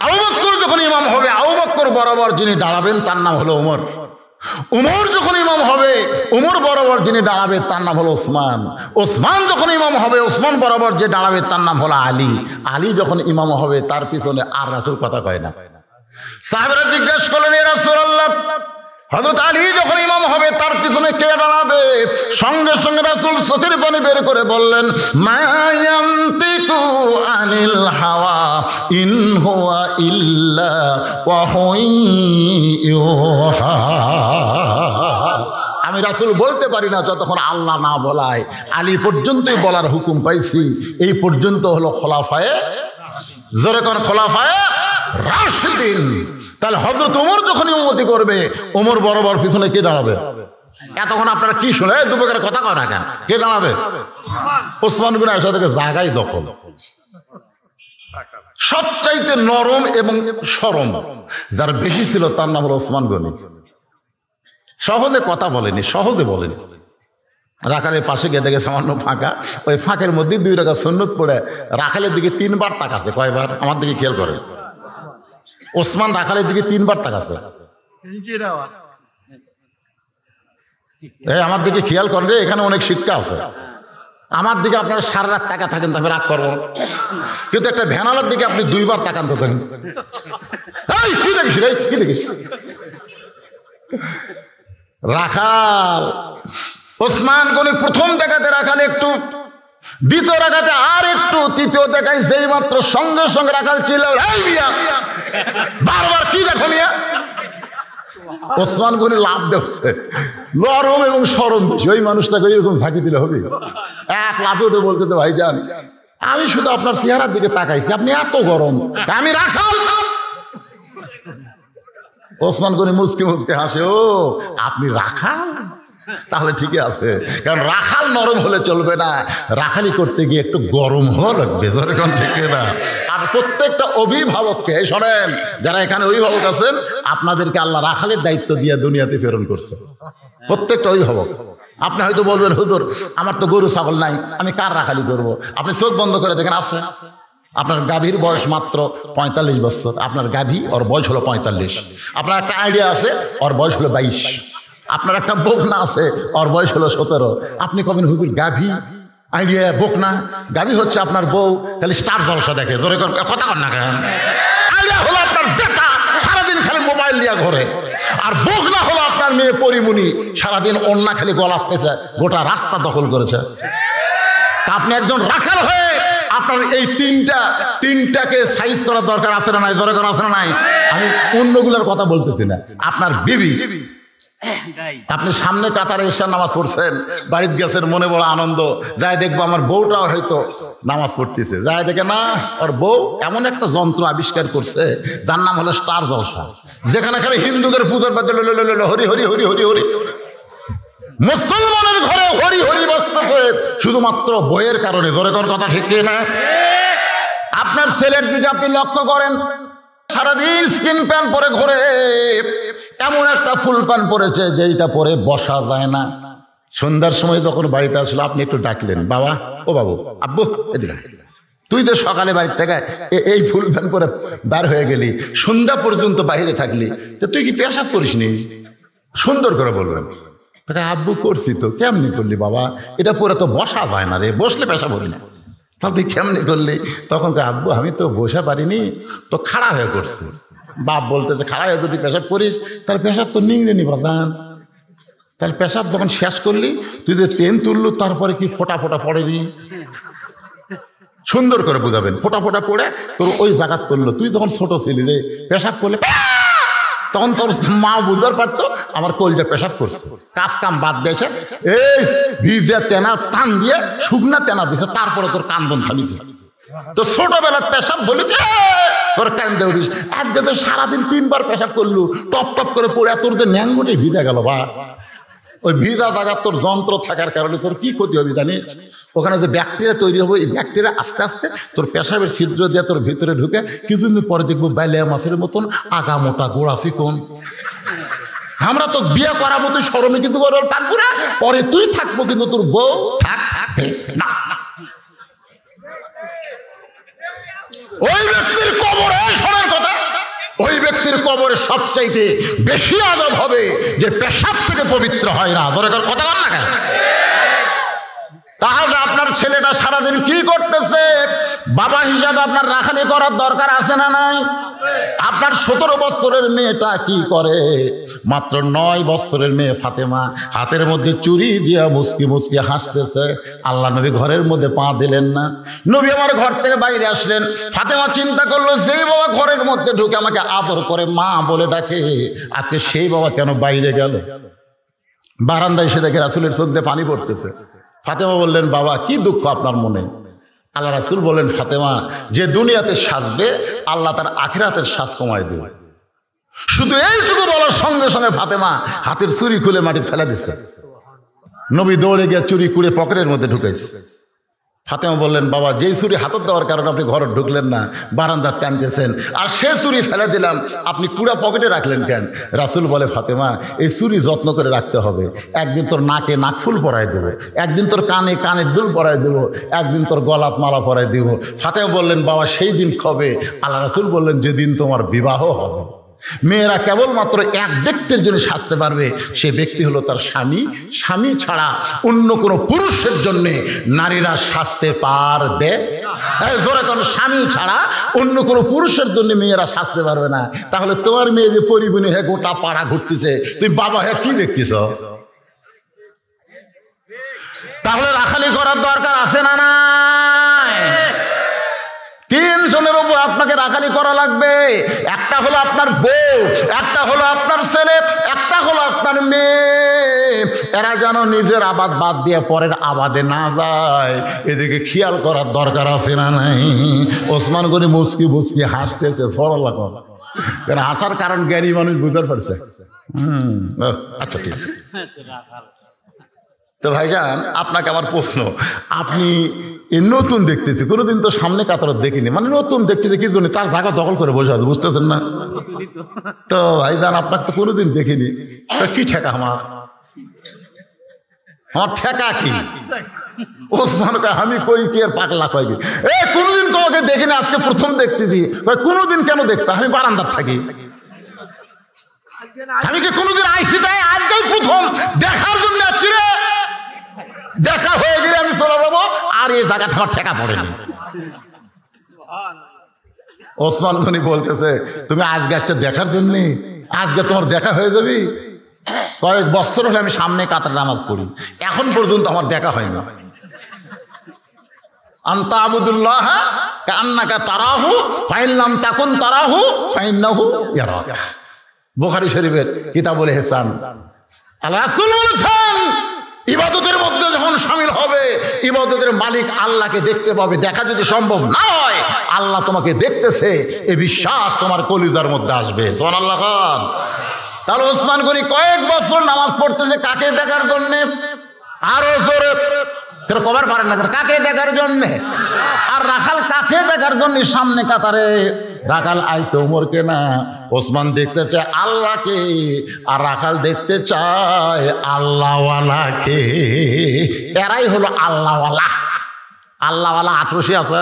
আবু বকর যখন ইমাম হবে, আবু বকর বরাবর যিনি দাঁড়াবেন তার নাম হলো ওমর। উমর যখন ইমাম হবে, উমর বরাবর যিনি দাঁড়াবে তার নাম হলো ওসমান। ওসমান যখন ইমাম হবে, ওসমান বরাবর যে দাঁড়াবে তার নাম হলো আলী। আলী যখন ইমাম হবে তার পিছনে আর রাসূল কথা কয় না। সাহাবারা জিজ্ঞাসা করলেন, ইয়া রাসূলুল্লাহ, হযরত আলী যখন ইমাম হবে তার পিছনে কে দাঁড়াবে? সঙ্গে সঙ্গে রাসূল চোখের পানি বের করে বললেন, মা ইয়ানতিকু আনিল হাওয়া ইন হুয়া ইল্লা ওয়াহয়ুহা। আমি রাসূল বলতে পারি না যতক্ষণ আল্লাহ না বলায়। আলী পর্যন্তই বলার হুকুম পাইছি। এই পর্যন্ত হলো খোলাফায়ে, জোরে কোন খোলাফায়ে রাশিদিন। তাহলে হযরত ওমর যখন ইমামতি করবে, ওমর বরাবর পিছনে কে দাঁড়াবে? এতক্ষণ আপনারা কি শুনে দুপক্ষের কথা কয় না কেন? কে দাঁড়াবে? ওসমান গনি আয়েশা থেকে জায়গায় দখল। সবচাইতে নরম এবং সরম যার বেশি ছিল তার নাম হলো ওসমান গনি। সহজে কথা বলেনি, সহজে বলেনি। রাখালের পাশে গিয়ে দেখে সামান্য ফাঁকা, ওই ফাঁকের মধ্যে 2 রাকাত সুন্নত পড়ে রাখালের দিকে 3 বার তাকাছে। কয়বার? আমার দিকে খেয়াল করে। ওসমান রাখালের দিকে 3 বার তাকাছে। আমার দিকে খেয়াল করেন রে, এখানে অনেক শিক্ষা আছে। আমার দিকে আপনারা সারা রাত তাকা থাকেন তো আমি রাগ করবো, কিন্তু একটা ভ্যানালার দিকে আপনি 2 বার তাকান তো থাকেন। কি দেখিস রে, কি দেখিস? রাখাল ওসমান গনি প্রথম দেখাতে রাখাল একটু, দ্বিতীয় রাখাতে আর একটু, তৃতীয় দেখায় যেই মাত্র সঙ্গে সঙ্গে রাখাল ছিল, বারবার কি দেখো মিয়া? ওসমান গনি লাভ দেখছে, নরম এবং সরম বেশি। ওই মানুষটাকে এরকম ঝাঁকি দিলে হবে? এক লাফে উঠে বলতে তো ভাইজান, আমি শুধু আপনার চেহারার দিকে তাকাইছি, আপনি এত গরম। আমি রাখাল। ওসমান গনি মুচকে মুচকে হাসে, ও আপনি রাখাল? তাহলে ঠিকই আছে, কারণ রাখাল নরম হলে চলবে না, রাখালি করতে গিয়ে একটু গরম হওয়া লাগবে। যেরকম ঠিক না? আর প্রত্যেকটা অভিভাবককে শোনেন, যারা এখানে অভিভাবক আছেন, আপনাদেরকে আল্লাহ রাখালের দায়িত্ব দিয়ে দুনিয়াতে প্রেরণ করছে। প্রত্যেকটা অভিভাবক। আপনি হয়তো বলবেন, হুজুর আমার তো গরু ছাগল নাই, আমি কার রাখালি করব? আপনি চোখ বন্ধ করে দেখেন, আছে আপনার গাভীর বয়স মাত্র 45 বছর, আপনার গাভী ওর বয়স হলো 45। আপনার একটা আইডিয়া আছে, ওর বয়স হলো 22। আপনার একটা বকনা আছে, ওর বয়স হলো 17। আপনি কবেন হুজুর গাভী আইডিয়া বকনা? গাভী হচ্ছে আপনার বউ, খালি স্টার জলসা দেখে, জোরে কথা কর না কেন? আইডিয়া হলো আপনার বেটা, সারাদিন খালি মোবাইল নিয়ে ঘরে। আর বকনা হলো আপনার মেয়ে পরিমণি, সারাদিন অন্যা খালি গলা পেঁচে গোটা রাস্তা দখল করেছে। আপনি একজন রাখাল হয়ে আপনার এই তিনটাকে সাইজ করার দরকার আছে না নাই? জোরে করা আছে না নাই? আমি অন্যগুলোর কথা বলতেছি না। আপনার বিবি, আপনি সামনে কাতারে এশার নামাজ পড়ছেন, বাড়িতে গেছেন, মনে বড় আনন্দ, যাই দেখবো আমার বউটাও হয়তো নামাজ পড়তেছে, যাই দেখে না ওর বউ এমন একটা যন্ত্র আবিষ্কার করছে যার নাম হলো স্টার জলসা, যেখানে খালি হিন্দুদের পুজোর বাদে হরি হরি হরি হরি হরি, মুসলমানের ঘরে হরি হরি বসতেছে শুধুমাত্র বইয়ের কারণে। জোরে কোন কথা ঠিক না? আপনার ছেলের দিকে আপনি লক্ষ্য করেন, সারাদিন স্কিন প্যান্ট পরে ঘোরে, এমন একটা ফুল প্যান্ট পরেছে যেইটা পরে বসা যায় না। সন্ধ্যার সময় যখন বাড়িতে আসলো, আপনি একটু ডাকলেন, বাবা, ও বাবু, আব্বু এদিকে, তুই যে সকালে বাড়ির থেকে এই ফুল প্যান্ট পরে বার হয়ে গেলি, সন্ধ্যা পর্যন্ত বাইরে থাকলি, তো তুই কি পেশাব করিসনি? সুন্দর করে বলবেন। আব্বু করছি তো। কেমনি করলি বাবা? এটা পরে তো বসা যায় না রে, বসলে পেশাব করি না। তাহলে তুই কেমনি করলি? তখন আব্বু আমি তো বসা পারিনি, তো খাড়া হয়ে করছি। বাপ বলতে যে খাড়া হয়ে যদি পেশাব করিস তাহলে পেশাব তো নিংড়ে নি প্রধান। তাহলে পেশাব যখন শেষ করলি, তুই যে চেন তুললু, তারপরে কি ফোটা ফোটা পড়েনি? সুন্দর করে বুঝাবেন। ফোটা ফোটা পড়ে তোর ওই জায়গা করলো, তুই যখন ছোট ছিলি রে, পেশাব করলে তখন তোর মা বুঝতে পারতো আমার কলজা পেশাব করছে, কাজ কাম বাদ দিয়েছে, এই ভিজে তেনা টান দিয়ে শুকনা তেনা দিছে, তারপরে তোর কান্দন থামিছে। তো ছোটবেলার পেশাব বলি তোর কান্দে উঠিস, আজকে তো সারাদিন 3 বার পেশাব করলু, টপ টপ করে পড়ে তোর যে ন্যাঙ্গুটি ভিজে গেল। বা ওই ভিজা জায়গা তোর যন্ত্র থাকার কারণে তোর কি ক্ষতি হবে জানিস? ওখানে যে ব্যাকটেরিয়া তৈরি হবে, এই ব্যাকটেরিয়া আস্তে আস্তে তোর পেশাবের ছিদ্র দিয়ে তোর ভিতরে ঢুকে কিছুদিন পরে দেখবো বাইলিয়া মাছের মতন আগা মোটা গোড়া চিকন। আমরা তো বিয়ে করার মতো শরমে কিছু করার পারবো না, পরে তুই থাকবো কিন্তু তোর বউ থাকবে না। ওই ব্যক্তির কবরে, শোনার কথা, ওই ব্যক্তির কবরে সবচাইতে বেশি আযাব হবে যে পেশাব থেকে পবিত্র হয় না। ধরে কথা বল না কেন? তাহলে আপনার ছেলেটা সারাদিন কি করতেছে? বাবা হিসাবে আপনার রাখানি করার দরকার আছে না নাই? আপনার 17 বছরের মেয়েটা কি করে? মাত্র 9 বছরের মেয়ে ফাতেমা হাতের মধ্যে চুরি দিয়া মুসকি মুসকি হাসতেছে। আল্লাহ নবী ঘরের মধ্যে পা দিলেন না। নবী আমার ঘর থেকে বাইরে আসলেন। ফাতেমা চিন্তা করলো, যেই বাবা ঘরের মধ্যে ঢুকে আমাকে আদর করে মা বলে ডাকে, আজকে সেই বাবা কেন বাইরে গেল? বারান্দায় এসে দেখে রাসূলের চোখ দিয়ে পানি পড়তেছে। ফাতেমা বললেন, বাবা কি দুঃখ আপনার মনে? আল্লাহ রাসূল বলেন, ফাতেমা যে দুনিয়াতে সাজবে আল্লাহ তার আখিরাতের সাজ কমায় দেবে। শুধু এইটুকু বলার সঙ্গে সঙ্গে ফাতেমা হাতের চুরি খুলে মাটি ফেলে দিছে। নবী দৌড়ে গিয়ে চুরি কুড়ে পকেটের মধ্যে ঢুকাইছে। ফাতেমা বললেন, বাবা যেই চুরি হাতত দেওয়ার কারণে আপনি ঘরে ঢুকলেন না, বারান্দাত কাঁদতেছেন, আর সে চুরি ফেলে দিলাম, আপনি কুড়া পকেটে রাখলেন কেন? রাসূল বলে, ফাতেমা এই চুরি যত্ন করে রাখতে হবে। একদিন তোর নাকে নাকফুল পরায় দেবো, একদিন তোর কানে কানের দুল পরায় দেবো, একদিন তোর গলাত মালা পরায় দেবো। ফাতেমা বললেন, বাবা সেই দিন কবে? আল্লাহ রাসূল বললেন, যেদিন তোমার বিবাহ হবে। মেয়েরা কেবলমাত্র এক ব্যক্তির জন্য সাজতে পারবে, সে ব্যক্তি হলো তার স্বামী। স্বামী ছাড়া অন্য কোনো পুরুষের জন্য নারীরা সাজতে পারবে জোরে কোন? স্বামী ছাড়া অন্য কোনো পুরুষের জন্য মেয়েরা সাজতে পারবে না। তাহলে তোমার মেয়ে যে পরিবনে হে গোটা পাড়া ঘুরতেছে, তুমি বাবা হে কি দেখতেছ? তাহলে রাখালি করার দরকার আছে না নাই? 3 জনের উপর আপনাকে রাখালি করা লাগবে। একটা হলো আপনার বউ, একটা হলো আপনার ছেলে, একটা হলো আপনার মেয়ে। এরা যেন নিজের আবাদ বাদ দিয়ে পরের আবাদে না যায়, এদিকে খেয়াল করার দরকার আছে না নাই? ওসমান গনি মুসকি মুসকি হাসতেছে, সরলা কথা, কেন হাসার কারণ জ্ঞানী মানুষ বুঝতে পারছে। আচ্ছা ঠিক আছে। তো ভাইজান আপনাকে আমার প্রশ্ন, আপনি নতুন দেখতেছি, কোনোদিন তো সামনে কাতার দেখিনি, মানে নতুন দেখতেছি কি জন্য? তার জায়গা দখল করে বসে আছে, বুঝতেছেন না? তো ভাইজান আপনাকে তো কোনোদিন দেখিনি, কি ঠেকা আমার ঠেকা কি? ওসমান কয়, আমি কই কি আর পাগলা কয় কি? কোনোদিন তোমাকে দেখিনি, আজকে প্রথম দেখতেছি। কোনোদিন কেন দেখতে? আমি বারান্দার থাকি, আমি কি কোনোদিন আইসি যাই? আজকেই প্রথম দেখার জন্য আসছি রে। দেখা হয়ে গেলে আমি চলে যাবো, আর এই জায়গা তোমার ঠেকা পড়েনি। ওসমান গনি বলতেছে, তুমি আজকে আচ্ছা দেখার জন্যে, আজকে তোমার দেখা হয়ে যাবি? কয়েক বছর হলে আমি সামনে কাতার নামাজ পড়ি, এখন পর্যন্ত আমার দেখা হয় না। আনতা আবুদুল্লাহ কান্নাকা তারাহু ফাইন লাম তাকুন তারাহু ফাইন্নাহু ইয়ারাকা। বুখারী শরীফের কিতাবুল ইহসান। আল্লাহ রাসূল বলেছেন, ইবাদতের মধ্যে যখন শামিল হবে, ইবাদতের মালিক আল্লাহকে দেখতে পাবে। দেখা যদি সম্ভব না হয়, আল্লাহ তোমাকে দেখতেছে, এই বিশ্বাস তোমার কলিজার মধ্যে আসবে। সুবহানাল্লাহ খান। তাহলে ওসমান গনি কয়েক বছর নামাজ পড়তেছে কাকে দেখার জন্যে? আরো জোরে কবার পারেন না, কাকে দেখার জন্যে? আর রাখাল কাকে দেখার জন্য সামনে কাতারে? রাখাল আইসে ওমরকে না, ওসমান দেখতে চায় আল্লাহকে, আর রাখাল দেখতে চায় আল্লাহওয়ালাকে। এরাই হলো আল্লাহওয়ালা। আল্লাহওয়ালা 1800 আছে।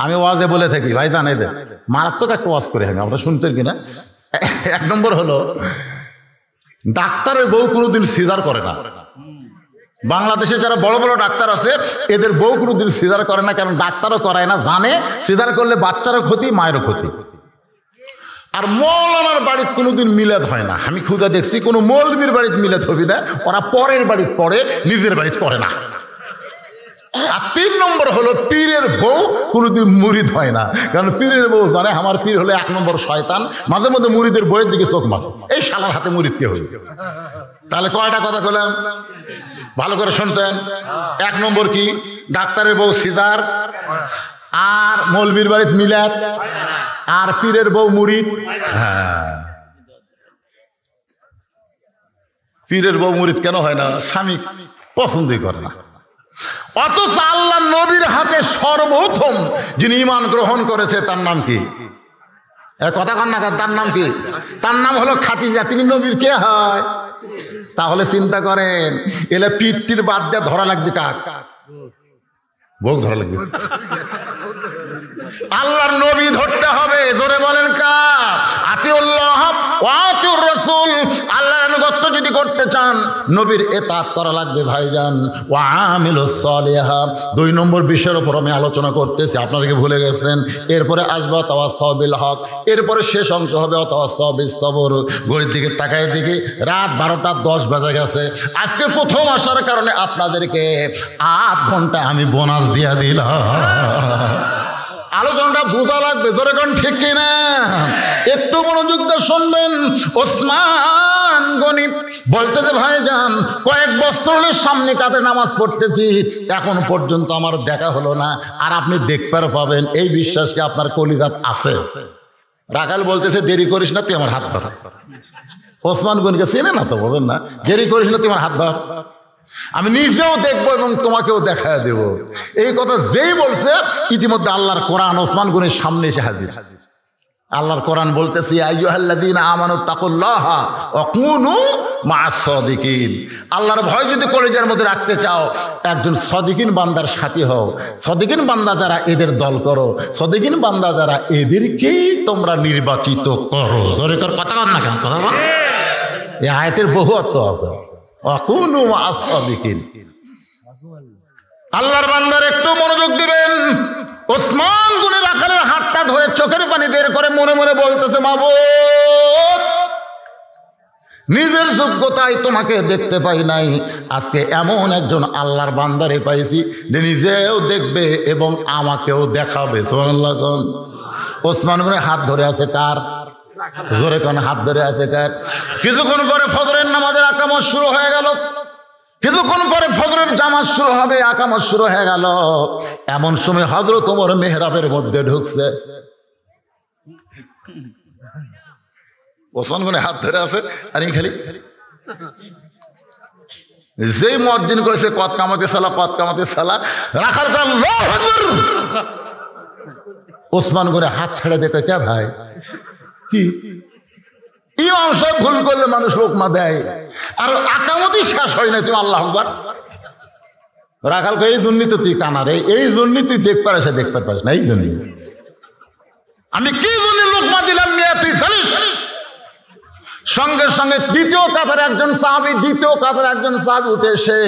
আমি ওয়াজে বলে থাকি ভাই, জানাই দেন, মারাত্মক একটা ওয়াজ করে আমি, আপনারা শুনছেন কিনা? 1 নম্বর হলো, ডাক্তারের বউ কোনোদিন সিজার করে না। বাংলাদেশে যারা বড় বড় ডাক্তার আছে, এদের বউ কোনোদিন সিজার করে না, কারণ ডাক্তারও করায় না, জানে সিজার করলে বাচ্চারও ক্ষতি, মায়েরও ক্ষতি। আর মৌলানার বাড়িতে কোনোদিন মিলাদ হয় না। আমি খুঁজে দেখছি, কোনো মৌলবীর বাড়িতে মিলাদ হবি না, ওরা পরের বাড়িতে পড়ে, নিজের বাড়িতে করে না। আর 3 নম্বর হলো পীরের বউ কোনোদিন মুরিদ হয় না, কারণ পীরের বউ জানে আমার পীর হলে 1 নম্বর শয়তান, মাঝে মধ্যে মুরিদের বইয়ের দিকে চোখ মারে, এই শালার হাতে মুরিদ কে হইল। তাহলে কয়টা কথা বললাম, ভালো করে শুনছেন? 1 নম্বর কি, ডাক্তারের বউ সিজার, আর মৌলবীর বাড়িতে মিলাদ, আর পীরের বউ মুরিদ। হ্যাঁ, পীরের বউ মুরিদ কেন হয় না? স্বামী পছন্দই করে না। অথচ আল্লাহ নবীর হাতে সর্বপ্রথম যিনি ঈমান গ্রহণ করেছে তার নাম কি? কথা কন না, তার নাম কি? তার নাম হলো খাদিজা। তিনি নবীর কে হয়? তাহলে চিন্তা করেন, এলে পিঠটির বাদ দিয়ে ধরা লাগবে কাক? বউ ধরা লাগবে। আল্লাহর নবী ধরতে হবে। জোরে বলেন কার? আতিউল্লাহ ওয়া আতিউর রাসূল। আল্লাহর আনুগত্য যদি করতে চান নবীর ইতাআত করা লাগবে ভাইজান। ওয়া আমিলুস সালিহাত। 2 নম্বর বিষয়ের উপর আমি আলোচনা করতেছি, আপনারা কি ভুলে গেছেন? এরপরে আসবে তাওয়াসসাবিল হক, এরপরে শেষ অংশ হবে তাওয়াসসাবিস সবর। ঘড়ির দিকে তাকায় দেখি রাত 12:10 বেজে গেছে। আজকে প্রথম আসার কারণে আপনাদেরকে 8 ঘন্টা আমি বোনাস দিয়া দিলাম। আলোচনাটা বোঝা লাগবে, জোরে কোন ঠিক কিনা? একটু মনোযোগ দিয়ে শুনবেন। ওসমান গনি বলতেছে ভাইজান কয়েক বছরের সামনে কাতে নামাজ পড়তেছি, এখন পর্যন্ত আমার দেখা হলো না, আর আপনি দেখবার পাবেন, এই বিশ্বাস কি আপনার কলিজাত আছে? রাখাল বলতেছে দেরি করিস না, তুই আমার হাত ধর। ওসমান গনিকে চেনে না তো, বলেন না দেরি করিস না, তুই আমার হাত ধর, আমি নিজেও দেখবো এবং তোমাকেও দেখা দেব। এই কথা যেই বলছে ইতিমধ্যে আল্লাহর কোরআন ওসমান গনির সামনে এসে হাজির। আল্লাহর কোরআন বলতেছে আইয়ুহাল্লাযীনা আমানু তাকুল্লাহা ওয়া কুনু মা'আস সাদিকিন। আল্লাহর ভয় যদি কলিজার মধ্যে রাখতে চাও, একজন সাদিকিন বান্দার সাথী হও। সাদিকিন বান্দা যারা এদের দল করো, সাদিকিন বান্দা যারা এদেরকেই তোমরা নির্বাচিত করো। জোরে কর, কথা বল না কেন? কথা বল। এই আয়াতের বহু অর্থ আছে। ওয়াকুনু মা'আস সাদিকিন। আল্লাহর বান্দার একটু মনোযোগ দিবেন। ওসমান গনি রাখালের হাতটা ধরে চোখের পানি বের করে মনে মনে বলতেছে, মাবুদ নিজের যোগ্যতায় তোমাকে দেখতে পাই নাই, আজকে এমন একজন আল্লাহর বান্দারে পাইছি যে নিজেও দেখবে এবং আমাকেও দেখাবে। সুবহানাল্লাহ। ওসমান গনি হাত ধরে আছে কার? জোরে কোন হাত ধরে আছে কার? কিছুক্ষণ পরে ফজরের নামাজের আকামত শুরু হয়ে গেল। কিছুক্ষণ পরে ফজরের জামাত শুরু হবে, আকামত শুরু হয়ে গেল। এমন সময় হযরত ওমর মেহরাবের মধ্যে ঢুকছে। ওসমান গনি হাত ধরে আছে, আর এই খালি যেই মুয়াজ্জিন কইছে কত কামাতে সালা, কত কামাতে সালা, রাখাল আল্লাহু আকবার। ওসমান গনি হাত ছেড়ে দেখে, কে ভাই কি ইমাম সাহেব ভুল করলে মানুষ লোকমা দেয়, আর আকামতই শেষ হয় না, তুমি আল্লাহু আকবার। রাখালকে এই জন্যই তো তুই কানারে, এই জন্যই তুই দেখতে পারিস না, এই জন্যই আমি কি জন্য লোকমা দিলাম মিয়া, তুই জানিস? সঙ্গে সঙ্গে দ্বিতীয় কাতারে একজন সাহাবী উঠে এসে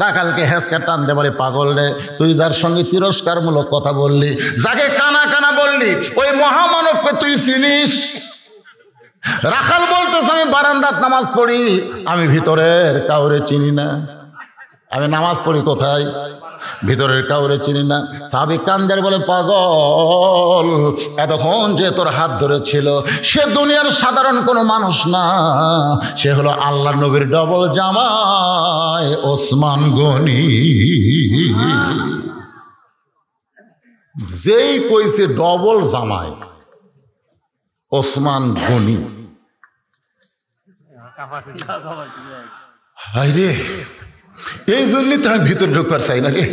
রাখালকে হেঁচকা টান দিয়ে বলে, পাগল রে, তুই যার সঙ্গে তিরস্কারমূলক কথা বললি, যাকে কানা কানা বললি, ওই মহামানবকে তুই চিনিস? রাখাল বলতেছে, আমি বারান্দাত নামাজ পড়ি, আমি ভিতরের কাউরে চিনি না। আমি নামাজ পড়ি কোথায়? ভিতরের কাউরে চিনি না। সাহাবী কান্দের বলে, পাগল, এতক্ষণ যে তোর হাত ধরেছিল সে দুনিয়ার সাধারণ কোনো মানুষ না, সে হলো আল্লাহ নবীর ডবল জামাই ওসমান গনি। যেই কইছে ডবল জামাই ওসমান গনি, রে এই জন্যই তো আমি ভিতরে ঢুকবার চাই না রে,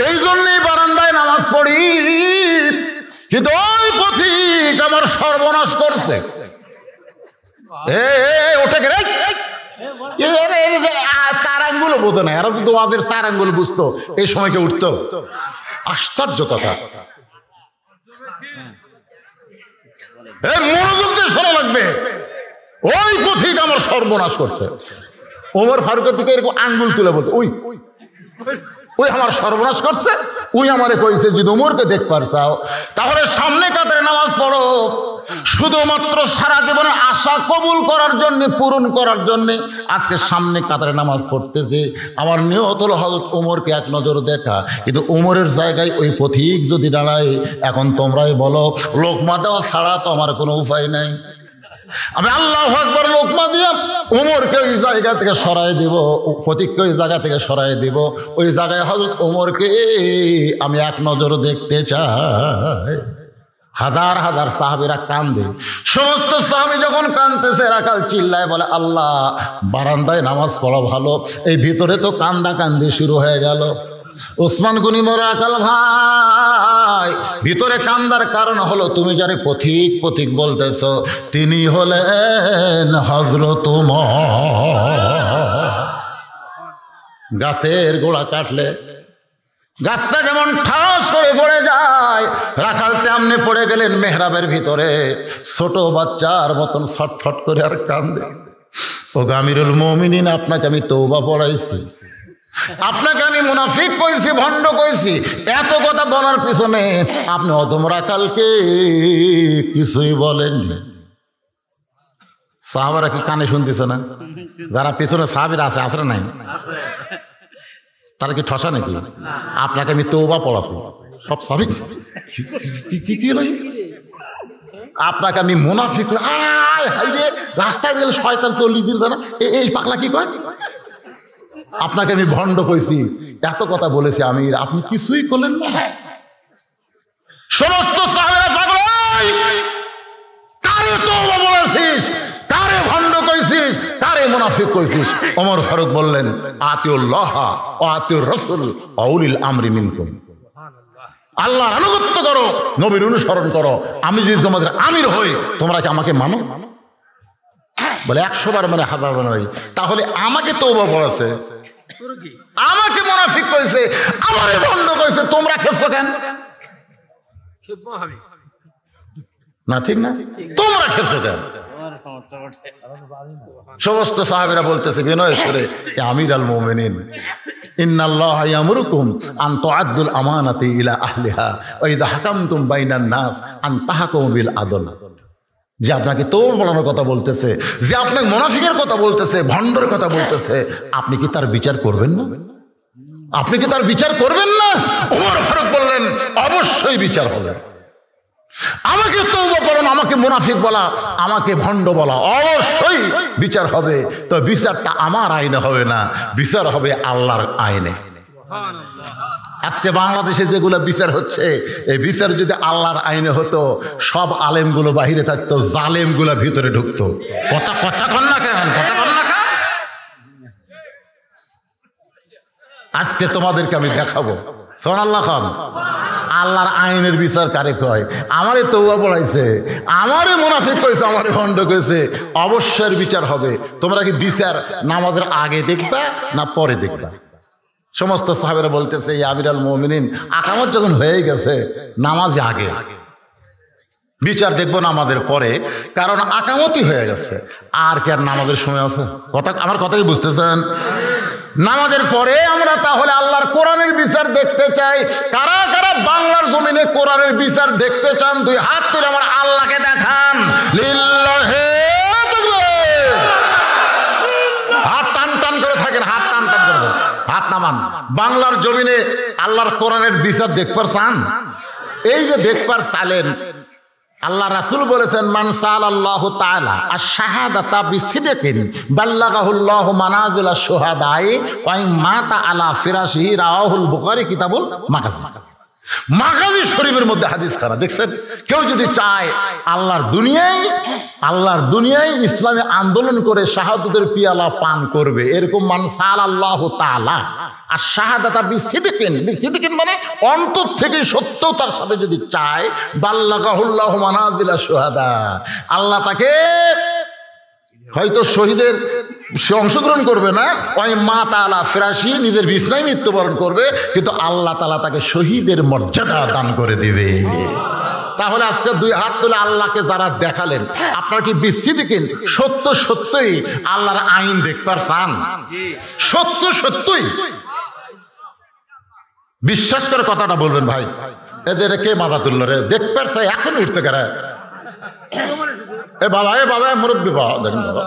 এই জন্যই বারান্দায় নামাজ পড়ি, কিন্তু ওই পথিক আমার সর্বনাশ করছে। ওটাকে চার আঙ্গুলও বোঝে না, এরা কিন্তু আমাদের 4 আঙ্গুল বুঝতো, এই সময়কে উঠতো। আশ্চর্য কথা, মনোযোগ দিয়ে শোনা লাগবে। ওই পথিক আমার সর্বনাশ করছে। ওমর ফারুকের দিকে এরকম আঙ্গুল তুলে বলতো, ওই আমার সর্বনাশ করছে, ওই আমারে কইছে যদি ওমরকে দেখবার চাও তাহলে সামনে কাতারে নামাজ পড়ো। শুধুমাত্র সারা জীবনে আশা কবুল করার জন্য, পূরণ করার জন্য আজকে সামনে কাতারে নামাজ পড়তেছে। আমার নিয়ত হলো হযরত ওমরকে এক নজর দেখা, কিন্তু ওমরের জায়গায় ওই পথিক যদি দাঁড়ায়, এখন তোমরাই বলো, লোকমা দেওয়া ছাড়া তো আমার কোনো উপায় নাই। আমি আল্লাহু আকবার লোকমা দিয়া ওমরকে ওই জায়গা থেকে সরাই দিব, ফতিককে ওই জায়গা থেকে সরাই দিব। ওই জায়গায় হযরত ওমরকে আমি এক নজর দেখতে চাই। হাজার হাজার সাহাবীরা কান্দে। সমস্ত সাহাবী যখন কান্দতেছে, রাখাল চিল্লায় বলে, আল্লাহ, বারান্দায় নামাজ পড়া ভালো, এই ভিতরে তো কান্দা কান্দি শুরু হয়ে গেল। ওসমান গনি বলে, রাখাল ভাই, ভিতরে কান্দার কারণ হলো তুমি যারে পথিক পথিক বলতেছ তিনি হলেন হযরত ওমর। গাছের গোড়া কাটলে গাছটা যেমন ঠাস করে পড়ে যায়, রাখাল তেমনি পড়ে গেলেন মেহরাবের ভিতরে, ছোট বাচ্চার মতন ছটফট করে আর কান্দে। ও আমিরুল মুমিনিন, আপনাকে আমি তওবা পড়াইছি, আপনাকে আমি মুনাফিক কইছি, ভণ্ড কইছি, এত কথা বলার পিছনে আপনি অদম রাখালকে কিছুই বলেননি। সাহাবারা কি কানে শুনতেছে না? যারা পিছনে সাহাবীরা আছে, আসলে নাই, তারা কি ঠসা নাকি? আপনাকে আমি তওবা পড়াছি, সব সাহাবী কি আপনাকে আমি মুনাফিক, রাস্তায় গেলে শয়তান 40 দিন জানা, এই পাগলা কি কয়? আপনাকে আমি ভণ্ড কইছি, এত কথা বলেছি আমির, আপনি কিছুই করলেন না। সমস্ত সাহাবীরা পাগল, কারে তওবা বলেছিস, কারে ভণ্ড কইছিস, কারে মুনাফিক কইছিস? ওমর ফারুক বললেন, আতিউল্লাহ ওয়া আতিউর রাসূল ওয়া উলিল আমরি মিনকুম। আল্লাহর আনুগত্য করো, নবীর অনুসরণ করো। আমি যদি তোমাদের আমির হই, তোমরা কি আমাকে মানো? বলে 100 বার মানে 1000 বার নয়। তাহলে আমাকে তওবা পড়াছে, আমাকে মুনাফিক কইছে, আমারে ভণ্ড কইছে, তোমরা খেপছো কেন? না ঠিক না? তোমরা খেপছো কেন? সমস্ত সাহাবীরা বলতেছে বিনয়ের সুরে, আমির আল মুমিনিন, ইন্নাল্লাহা ইয়ামুরুকুম আন তুআদ্দুল আমানাতি ইলা আহলিহা ওয়া ইযা হাকামতুম বাইনান নাস আন তাহকুমু বিল আদল। যে আপনাকে তওবা পড়ানোর কথা বলতেছে, যে আপনাকে মুনাফিকের কথা বলতেছে, ভণ্ডের কথা বলতেছে, আপনি কি তার বিচার করবেন না? আপনি কি তার বিচার করবেন না? ওমর ফারুক বললেন, অবশ্যই বিচার হবে। আমাকে তওবা পড়ানো, আমাকে মুনাফিক বলা, আমাকে ভণ্ড বলা, অবশ্যই বিচার হবে। তো বিচারটা আমার আইনে হবে না, বিচার হবে আল্লাহর আইনে। আজকে বাংলাদেশে যেগুলো বিচার হচ্ছে, এই বিচার যদি আল্লাহর আইনে হতো, সব আলেমগুলো বাহিরে থাকতো, জালেমগুলো ভিতরে ঢুকতো। কথা কন না কেন? কথা কন না কেন? আজকে তোমাদেরকে আমি দেখাবো, সুবহানাল্লাহ খান, আল্লাহর আইনের বিচার কারে কয়? আমারে তওবা পড়াইছে, আমারে মুনাফিক কইছে, আমারে ভণ্ড কইছে, অবশ্যই বিচার হবে। তোমরা কি বিচার নামাজের আগে দেখবা না পরে দেখবা? সমস্ত সাহাবীরা বলতেছে, ইয়া আমিরুল মুমিনিন, আকামত যখন হয়ে গেছে, নামাজ আগে, বিচার দেখবো নামাজের পরে, কারণ আকামতই হয়ে গেছে, আর কি আর নামাজের সময় আছে? কথা, আমার কথাই বুঝতেছেন? নামাজের পরে আমরা তাহলে আল্লাহর কোরআনের বিচার দেখতে চাই। কারা কারা বাংলার জমিনে কোরআনের বিচার দেখতে চান? 2 হাত তুলে আমার আল্লাহকে দেখান। লিল্লাহি তাকবীর। হাত টান টান করে থাকেন, হাত টান টান করে থাকেন, হাত নামান। বাংলার জমিনে আল্লাহর কোরআনের বিচার দেখবার চান? এই যে দেখবার চাইলেন, আল্লাহ রাসূল বলেছেন, মান সাআলাল্লাহু তাআলা আশ-শাহাদাতা বিসিদকিন বাল্লাগাহুল্লাহু মানাজিলাশ শুহাদায়ে ওয়া ইন মাতা আলা ফিরাশিহি রাওয়াহুল বুখারী কিতাবুল মাগাজি। মাগাজি শরীফের মধ্যে হাদিস খানা দেখছেন। কেউ যদি চায় আল্লাহর দুনিয়ায় ইসলামী আন্দোলন করে শাহাদাতের পিয়ালা পান করবে, এরকম মান সাআলাল্লাহু তাআলা আশ-শাহাদাতা বিসিদকিন মানে অন্তর থেকে সত্যতার সাথে যদি চায়, বাল্লাগাহুল্লাহু মানাজিলাশ শুহাদা, আল্লাহ তাকে হয়তো শহীদের সে অংশগ্রহণ করবে না, ওই মা তাআলা ফিরাশি নিজের বিছনায় মৃত্যুবরণ করবে, কিন্তু আল্লাহ তাআলা তাকে শহীদের মর্যাদা দান করে দিবে। তাহলে আজকে 2 হাত তুলে আল্লাহকে যারা দেখালেন, আপনারা কি বিসিদকিন সত্যই আল্লাহর আইন দেখতে চান? সত্যই বিশ্বাস করে কথাটা বলবেন ভাই। এই যে কে মাজা তুলল রে, দেখতে চাই, এখন উঠছে কারা? এ বাবা মুরব্বী বাবা, দেখেন বাবা,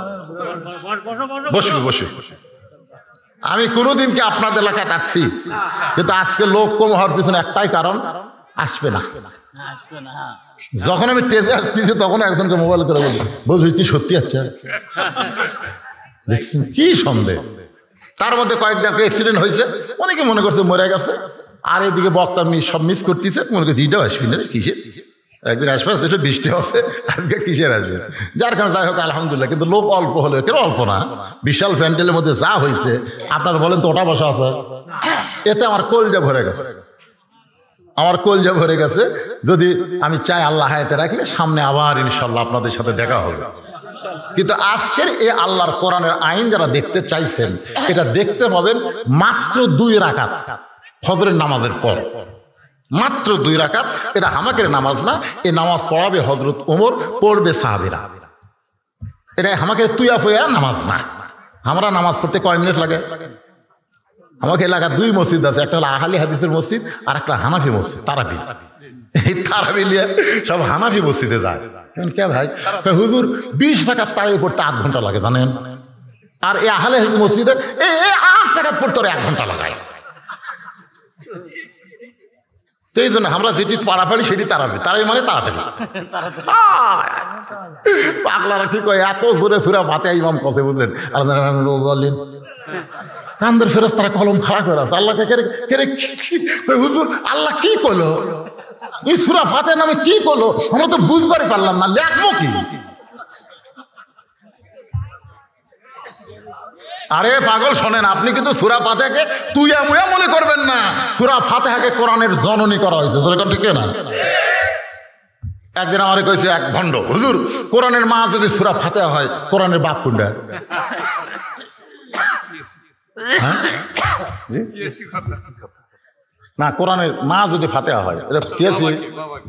বসবি। আমি কোনোদিনকে আপনাদের এলাকায় আসছি, কিন্তু আজকে লোক কম হওয়ার পিছনে একটাই কারণ, আসবে না। যখন আমি টেজে আসতেছি তখন একজনকে মোবাইল করে বলছি কি সত্যি আছে, দেখছেন কি সন্দেহ। তার মধ্যে কয়েকদিন অ্যাক্সিডেন্ট হয়েছে, অনেকে মনে করছে মরে গেছে, আর এদিকে বক্তা সব মিস করতেছে, মনে করছে এটাও আসবি না, কিসের একদিন আসবে, একটু বৃষ্টি হচ্ছে, আজকে কিসের আসবে। যার কারণে যাই হোক আলহামদুলিল্লাহ, কিন্তু লোক অল্প হলে, কেন অল্প না, বিশাল প্যান্ডেলের মধ্যে যা হয়েছে, আপনারা বলেন তো ওটা বসা আছে, এতে আমার কলজা ভরে গেছে। যদি আমি চাই আল্লাহ হায়াতে রাখলে সামনে আবার ইনশাল্লাহ আপনাদের সাথে দেখা হবে। কিন্তু আজকের এই আল্লাহর কোরআনের আইন যারা দেখতে চাইছেন, এটা দেখতে পাবেন মাত্র 2 রাকাত ফজরের নামাজের পর, মাত্র 2 রাকাত। এটা হামাকের নামাজ না, এই নামাজ পড়াবে হযরত ওমর, পড়বে সাহাবীরা। এটা হামাকের তুইয়া ফুয়া নামাজ না। আমরা নামাজ পড়তে কয় মিনিট লাগে? আমাকে এলাকার 2 মসজিদ আছে, একটা হলো আহলি হাদিসের মসজিদ, আর একটা হানাফি মসজিদ, তারাবি। এই তারাবি নিয়ে সব হানাফি মসজিদে যায়। কে ভাই? হুজুর 20 রাকাত তারাবি পড়তে 8 ঘন্টা লাগে জানেন, আর এই আহলি হাদিস মসজিদে 8 রাকাত পড়তে 1 ঘন্টা লাগায়। এই জন্য আমরা যেটি পাড়াপাড়ি সেটি তারাবি মানে তাড়াতাড়ি। পাগলারা কি কয়, এত জোরে সুরা ভাতে ইমাম কসে, বুঝলেন, বললেন কান্দের ফেরত তারা কলম খাড়া করে আছে, আল্লাহকে হুজুর আল্লাহ কি করলো, এই সূরা ফাতিহা নামে কি করলো, আমরা তো বুঝবারই পারলাম না, লেখবো কি? আরে পাগল শোনেন, আপনি কিন্তু সূরা ফাতিহাকে তুইয়া মুয়া মনে করবেন না। সূরা ফাতিহাকে কোরআনের জননী করা হয়েছে, ঠিক না? একদিন আমার কইছে এক ভণ্ড, হুজুর কোরআনের মা যদি সূরা ফাতিহা হয়, কোরআনের বাপ কোনটা? না, কোরআনের মা যদি ফাতিহা হয়, এটা কিয়াসি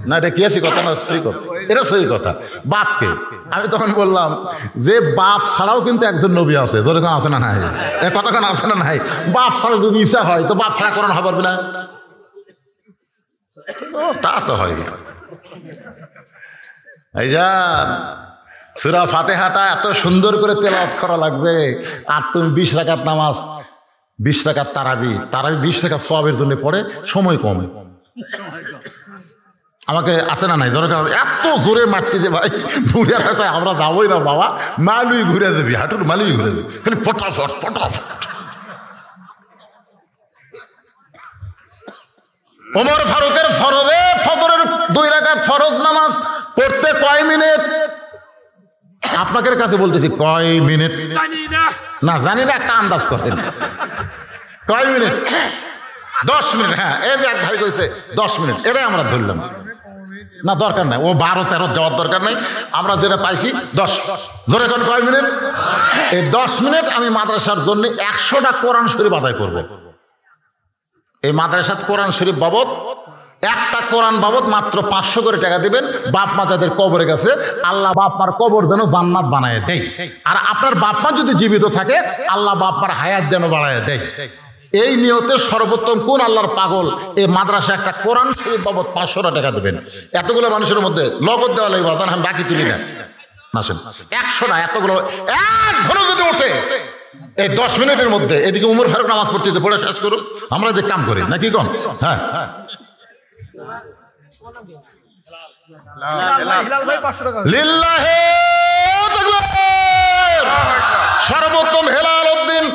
না, এটা কিয়াসি কথা না, সহি কথা, এটা সহি কথা। বাপকে আমি তখন বললাম যে বাপ ছাড়াও কিন্তু একজন নবী আছে, যেরকম আছে না নাই, এ কতক্ষণ আছে না নাই, বাপ ছাড়া যদি ইচ্ছা হয় তো বাপ ছাড়া কোরআন হবে না, তা তো হয়। এই যান সূরা ফাতিহাটা এত সুন্দর করে তেলাওয়াত করা লাগবে, আর তুমি 20 রাকাত নামাজ, 20 রাকাত তারাবি 20 রাকাত সওয়াবের জন্য পড়ে, সময় কম। আমাকে আছে না নাই, এত জোরে মারতে যে ভাই, বুড়িয়ারা কয় আমরা যাবোই না বাবা, মালুই ঘুরে যাবি, হাঁটুর মালুই ঘুরে যাবি, খালি ফটাফট। ওমর ফারুকের ফরজে ফজরের 2 রাকাত ফরজ নামাজ পড়তে কয় মিনিট? আপনাদের কাছে বলতেছি কয় মিনিট না, জানি না, একটা আন্দাজ করেন কয় মিনিট? 10 মিনিট। হ্যাঁ, এই যে এক ভাই কইছে 10 মিনিট, এটাই আমরা ধরলাম। না, দরকার নাই, ও 12-13 যাওয়ার দরকার নাই, আমরা যেটা পাইছি 10। জোরে কোন কয় মিনিট? এই 10 মিনিট আমি মাদ্রাসার জন্য 100টা কোরআন শরীফ আদায় করব। এই মাদ্রাসাত কোরআন শরীফ বাবদ, একটা কোরআন বাবদ মাত্র 500 করে টাকা দিবেন। বাপ মা যাদের কবরে গেছে, আল্লাহ বাপ মার কবর যেন জান্নাত বানায় দেয়, আর আপনার বাপ মা যদি জীবিত থাকে আল্লাহ বাপ মার হায়াত যেন বাড়ায় দেয়। এই নিয়তে সর্বোত্তম কোন আল্লাহর পাগল এই মাদ্রাসা একটা কোরআন শরীফ বাবদ 500 টাকা দেবেন। এতগুলো মানুষের মধ্যে লগত দেওয়া লাগবে, আমি বাকি তুলি না, আসেন 100টা, এতগুলো এক ধরে যদি ওঠে এই 10 মিনিটের মধ্যে, এদিকে উমর ফারুক নামাজ পড়তে পড়ে শেষ করুন, আমরা যে কাম করি নাকি কম। হ্যাঁ, সর্বোত্তম হেলাল উদ্দিন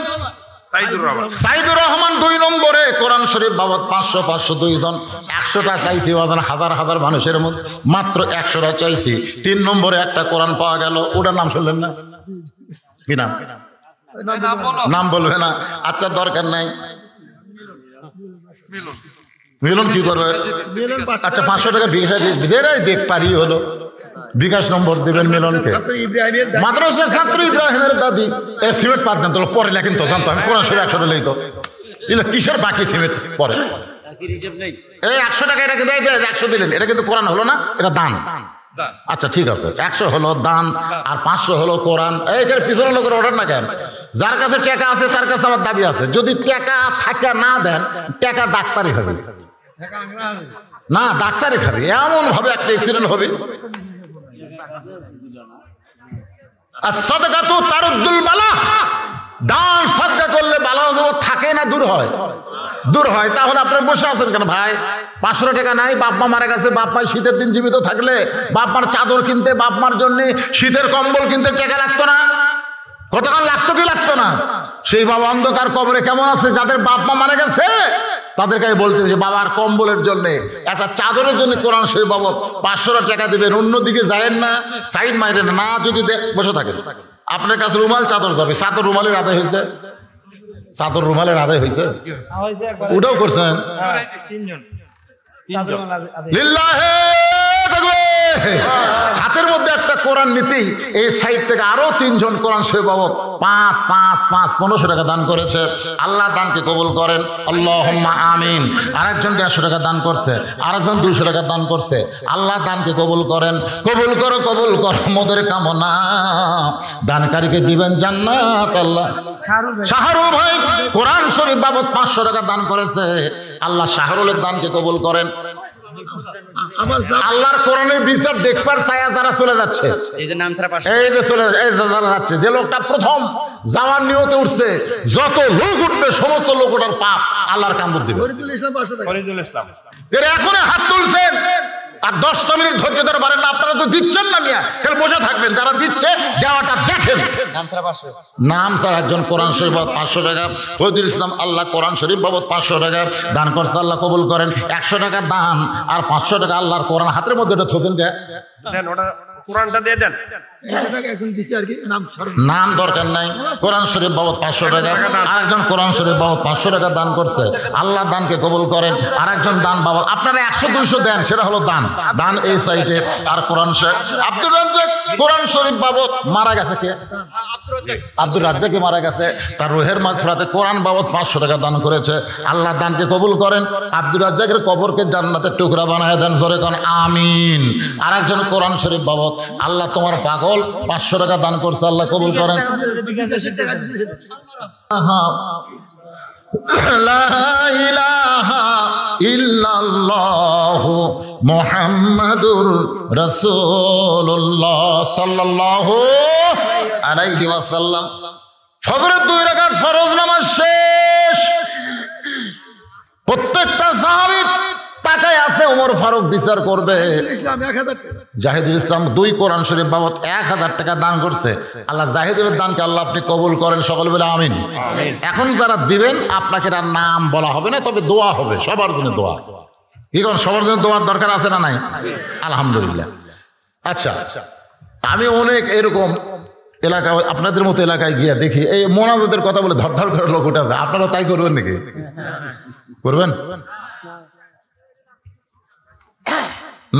সাইদুর রহমান 2 নম্বরে কোরআন শরীফ বাবদ 500 জন, 100টা চাইছি, হাজার হাজার মানুষের মধ্যে মাত্র 100টা চাইছি। 3 নম্বরে একটা কোরআন পাওয়া গেল, ওটার নাম শুনলেন না? কি নাম? নাম বলবে না, আচ্ছা দরকার নাই। মিলন কি করবে? আচ্ছা 500 টাকা বিকাশ দেখ পারি হলো, বিকাশ নম্বর দেবেন মিলনকে। মাদ্রাসার ছাত্র ইব্রাহিমের দাদি সিমেন্ট পাত দেন, তো পরে লেখেন তো জানতো, আমি কোরআন শরীফ 100 লই তো, এগুলো কিসের বাকি সিমেন্ট পরে? এই 100 টাকা এটা কিন্তু 100 দিলেন, এটা কিন্তু কোরআন হলো না, এটা দান। আচ্ছা ঠিক আছে, 100 হলো দান আর 500 হলো কোরআন। এইখানে পিছনে লোকের অর্ডার না কেন? যার কাছে টাকা আছে তার কাছে আমার দাবি আছে, যদি টাকা থাকা না দেন, টাকা ডাক্তারই খাবে না, ডাক্তারই খাবে, এমন ভাবে একটা অ্যাক্সিডেন্ট হবে। আর সাদাকাতু তারুদ্দুল বালা, দান সাদকা করলে বালা মুসিবত থাকে না দূর হয়? দূর হয়। তাহলে আপনার বসে আছেন কেন ভাই? 500 টাকা নাই, বাপ মা মারা গেছে, বাপ মা শীতের দিন জীবিত থাকলে বাপ মার চাদর কিনতে, বাপ মার জন্য শীতের কম্বল কিনতে টাকা লাগতো না? কতক্ষণ লাগতো কি লাগতো না? সেই বাবা অন্ধকার কবরে কেমন আছে? যাদের বাপ মা মারা গেছে তাদেরকে বলতেছে বাবার কম্বলের জন্য, একটা চাদরের জন্য কোরআন শরীফ বাবদ 500 টাকা দিবেন, অন্যদিকে যায়েন না, সাইড মাইরেন না, যদি বসে থাকেন। আপনার কাছে রুমাল চাদর যাবে, চাদর রুমালের আদায় হয়েছে, চাদর রুমালের আদায় হয়েছে, ওটাও করছেন। হাতের মধ্যে একটা কোরআন নীতি, এই সাইড থেকে আরো 3 জন কোরআন শরীফ বাবদ 5 5 5 1500 টাকা দান করেছে। আল্লাহ দানকে কবুল করেন, আল্লাহুম্মা আমিন। আরেকজন 150 টাকা দান করছে, আরেকজন 200 টাকা দান করছে। আল্লাহ দানকে কবুল করেন, কবুল করো, কবুল করো মোদের কামনা, দানকারীকে দিবেন জান্নাত। আল্লাহ শাহরুল ভাই কোরআন শরীফ বাবদ 500 টাকা দান করেছে। আল্লাহ শাহরুলের দানকে কবুল করেন। আল্লাহর কোরআনের বিচার দেখবার ছায়া যারা চলে যাচ্ছে, এই যে চলে যাচ্ছে, যে লোকটা প্রথম যাওয়ার নিয়তে উঠছে, যত লোক উঠবে সমস্ত লোক ওটার পাপ আল্লাহর কামড় দিবে। এখন হাত তুলছেন আর 10 মিনিট ধৈর্য ধরে পারেন না, আপনারা তো দিচ্ছেন না মিয়া, খেলে বসে থাকবেন। যারা দিচ্ছে দেওয়াটা দেখেন। নাম ছাড়া একজন কোরআন শরীফ বাবদ 500 টাকা, ফজলুল ইসলাম আল্লাহ কোরআন শরীফ বাবদ 500 টাকা দান করছে, আল্লাহ কবুল করেন। 100 টাকা দান আর 500 টাকা আল্লাহর কোরআন হাতের মধ্যে এটা থোছেন কে? ওটা কোরআনটা দিয়ে দেন, নাম দরকার নাই। কোরআন শরীফ বাবদ 500 টাকা, আরেকজন কোরআন শরীফ বাবদ 500 টাকা দান করছে, আল্লাহ দানকে কবুল করেন। আরেকজন দান বাবদ, আপনারা 100-200 দেন, সেটা হলো দান। দান এই সাইটে। আর কোরআন শরীফ আব্দুর রাজ্জাক কোরআন শরীফ বাবদ মারা গেছে কে? আব্দুর রাজ্জাকই মারা গেছে, তার রুহের মাগফিরাতে কোরআন বাবদ 500 টাকা দান করেছে। আল্লাহ দানকে কবুল করেন। আব্দুর রাজ্জাকের কবরকে জান্নাতের টুকরা বানায় দেন, জোরে কোন আমিন। আরেকজন কোরআন শরীফ বাবদ, আল্লাহ তোমার পাগল 500 টাকা দান করছে, আল্লাহ কবুল করেন। লা ইলাহা ইল্লাল্লাহু মুহাম্মাদুর রাসূলুল্লাহ সাল্লাল্লাহু আলাইহি ওয়াসাল্লাম। ফজরের 2 রাকাত ফরজ নামাজ শেষ। প্রত্যেকটা সাহাবী টাকায় আছে, ওমর ফারুক বিচার করবে। জাহিদুল ইসলাম 2 কোরআন শরীফ বাবদ 1000 টাকা দান করছে। আল্লাহ জাহিদুলের দানকে আল্লাহ আপনি কবুল করেন, সকল বলে আমিন। এখন যারা দিবেন আপনাকে আর নাম বলা হবে না, তবে দোয়া হবে, সবার জন্য দোয়া। এখন সবার জন্য দোয়ার দরকার আছে না নাই? আলহামদুলিল্লাহ। আচ্ছা, আমি অনেক এরকম এলাকায়, আপনাদের মতো এলাকায় গিয়ে দেখি এই মোনাজাতের কথা বলে ধর ধর করে লোক উঠে যায়। আপনারা তাই করবেন নাকি? করবেন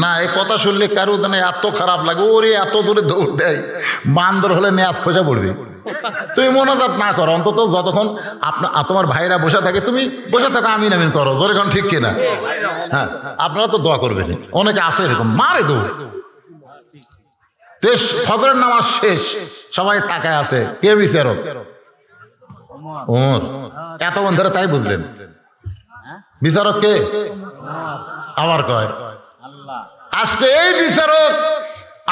না? এই কথা শুনলে কারো জানে এত খারাপ লাগে, ওরে এত দূরে দৌড় দেয়, বান্দর হলে নেয়াজ খোঁজা পড়বে। তুমি মোনাজাত না করো, অন্তত যতক্ষণ তোমার ভাইরা বসে থাকে তুমি বসে থাকো, আমিন আমিন করো, যখন ঠিক কিনা? হ্যাঁ, আপনারা তো দোয়া করবেন। অনেকে আছে এরকম মারে দৌড়। ফজরের নামাজ শেষ, সবাই তাকায় আছে, কে বিচারক? ওমর। এত ধরে তাই বুঝলেন বিচারক কে? আবার কয় আজকে এই বিচারক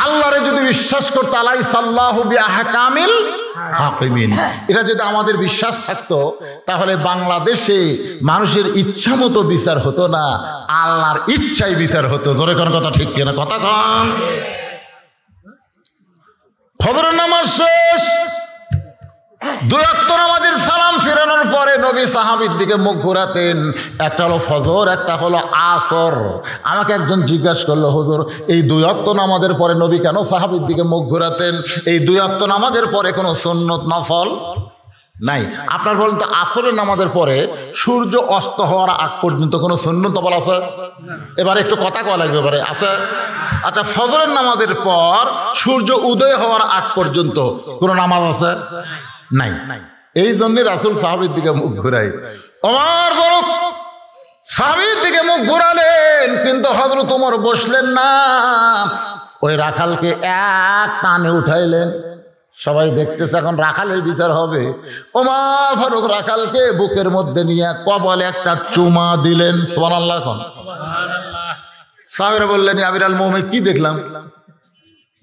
আল্লাহরে যদি বিশ্বাস করতো, আলাইসাল্লাহু বিআহকামিল হাকিমিন, এটা যদি আমাদের বিশ্বাস থাকতো, তাহলে বাংলাদেশে মানুষের ইচ্ছা মতো বিচার হতো না, আল্লাহর ইচ্ছাই বিচার হতো। জোরে কোন কথা ঠিক কিনা? কথা কন। ফজরের নামাজ শেষ, 2 ওয়াক্ত নামাজের সালাম ফেরানোর পরে নবী সাহাবীর দিকে মুখ ঘোরাতেন। একটা হলো ফজর, একটা হলো আসর। আমাকে একজন জিজ্ঞাসা করলো, হুজুর এই 2 ওয়াক্ত নামাজের পরে নবী কেন সাহাবীর দিকে মুখ ঘোরাতেন? এই 2 ওয়াক্ত নামাজের পরে কোনো সুন্নত নফল নাই। আপনার বলেন তো, আসরের নামাজের পরে সূর্য অস্ত হওয়ার আগ পর্যন্ত কোনো সুন্নত নফল আছে? এবারে একটু কথা কওয়া লাগবে, এবারে আছে? আচ্ছা, ফজরের নামাজের পর সূর্য উদয় হওয়ার আগ পর্যন্ত কোনো নামাজ আছে? নাই। এই জন্য রাসূল সাহাবীর দিকে মুখ ঘুরাই। ওমর ফারুক সাহাবীর দিকে মুখ ঘুরালেন, কিন্তু হযরত ওমর বসলেন না, ওই রাখালকে এক টানে উঠাইলেন। সবাই দেখতেছে, এখন রাখালের বিচার হবে। ওমর ফারুক রাখালকে বুকের মধ্যে নিয়ে কপালে একটা চুমা দিলেন। সুবহানাল্লাহ। এখন সাহাবীরা বললেন, আমিরুল মুমিনিন কি দেখলাম?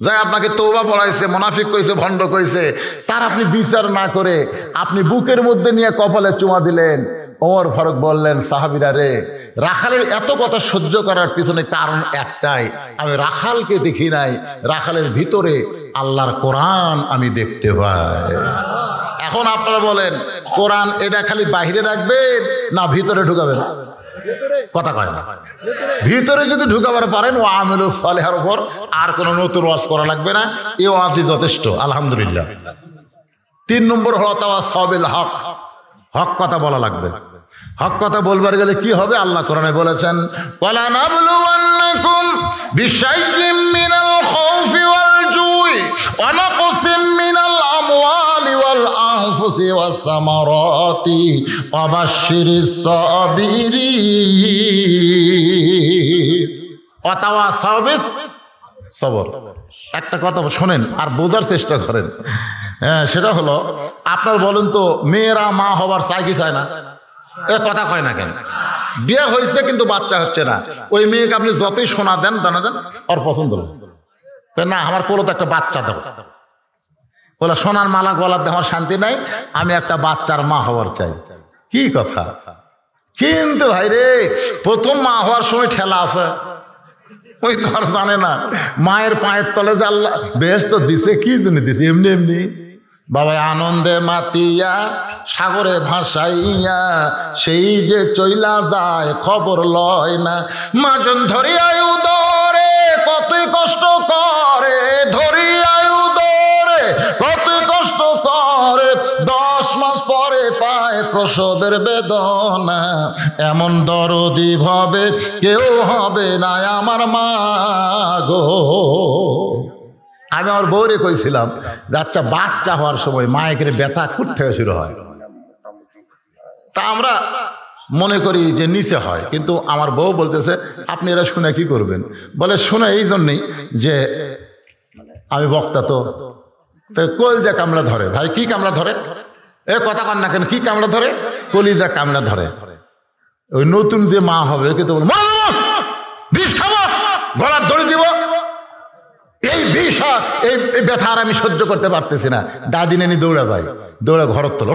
যাই আপনাকে তওবা পড়াইছে, মুনাফিক কইছে, ভণ্ড কইছে, তার আপনি বিচার না করে আপনি বুকের মধ্যে নিয়ে কপালে চুমা দিলেন। ওমর ফারুক বললেন, সাহাবীরা রে, রাখালের এত কথা সহ্য করার পিছনে কারণ একটাই, আমি রাখালকে দেখি নাই, রাখালের ভিতরে আল্লাহর কোরআন আমি দেখতে পাই। এখন আপনারা বলেন, কোরআন এটা খালি বাইরে রাখবেন না ভিতরে ঢুকাবেন? কথা কয় না। ভিতরে যদি ঢুকাবার পারেন, ও আমিলুস সালেহার উপর আর কোনো নতুন ওয়াজ করা লাগবে না, এ ওয়াজই যথেষ্ট, আলহামদুলিল্লাহ। 3 নম্বর হলো তাওয়াসসাবিল হক, হক কথা বলা লাগবে। হক কথা বলবার গেলে কি হবে? আল্লাহ কোরআনে বলেছেন, ওয়ালা নাবলুওয়ান্নাকুম বিশাইইম মিনাল খাউফি ওয়াল জুই ওয়া নাকসিম মিনাল আমওয়ালি ওয়াল আনফুসি ওয়াস সামারাতি ওয়া বাশশিরিস সাবিরিন ওয়া তাওয়াসাউ বিস সবর। একটা কথা শোনেন আর বোঝার চেষ্টা করেন। হ্যাঁ, সেটা হলো, আপনার বলেন তো, মেয়েরা মা হবার চায় কি চায় না? এ কথা কয় না কেন? বিয়ে হয়েছে কিন্তু বাচ্চা হচ্ছে না, ওই মেয়েকে আপনি যতই সোনা দেন, দানা দেন, ওর পছন্দ না, আমার কোলো তো একটা বাচ্চা দাও, বলে সোনার মালা গলার দেওয়ার শান্তি নাই, আমি একটা বাচ্চার মা হওয়ার চাই। কি কথা! কিন্তু ভাই রে, প্রথম মা হওয়ার সময় ঠেলা আছে, ওই তো আর জানে না মায়ের পায়ের তলে যে আল্লাহ বেহেশত দিছে, কি জন্য দিছে? এমনি এমনি বাবা আনন্দে মাতিয়া সাগরে ভাসাইয়া সেই যে চইলা যায় খবর লয় না। মাজন ধরিয়ায় উদরে কতই কষ্ট করে, ধরিয়ায় উদরে কতই কষ্ট করে, 10 মাস পরে পায় প্রসবের বেদনা। এমন দরদি ভাবে কেউ হবে না আমার মা গো। আমি আমার বউরে কইছিলাম, আচ্ছা বাচ্চা হওয়ার সময় মায়ের ব্যথা করতে থেকে শুরু হয়, তা আমরা মনে করি যে নিচে হয়, কিন্তু আমার বউ বলতেছে, আপনি এটা শুনে কি করবেন? বলে শুনে এই জন্যই যে আমি বক্তা, তো কলিজা কামড়া ধরে। ভাই কি কামড়া ধরে? এ কথা কন না কেন? কি কামড়া ধরে? কলিজা কামড়া ধরে। ওই নতুন যে মা হবে কিন্তু বিষ খাবো, গলার দড়ি দিব, এই বিষ এই ব্যথা আর আমি সহ্য করতে পারতেছি না। দাদি নানি দৌড়া যায়, দৌড়া ঘরের তোল,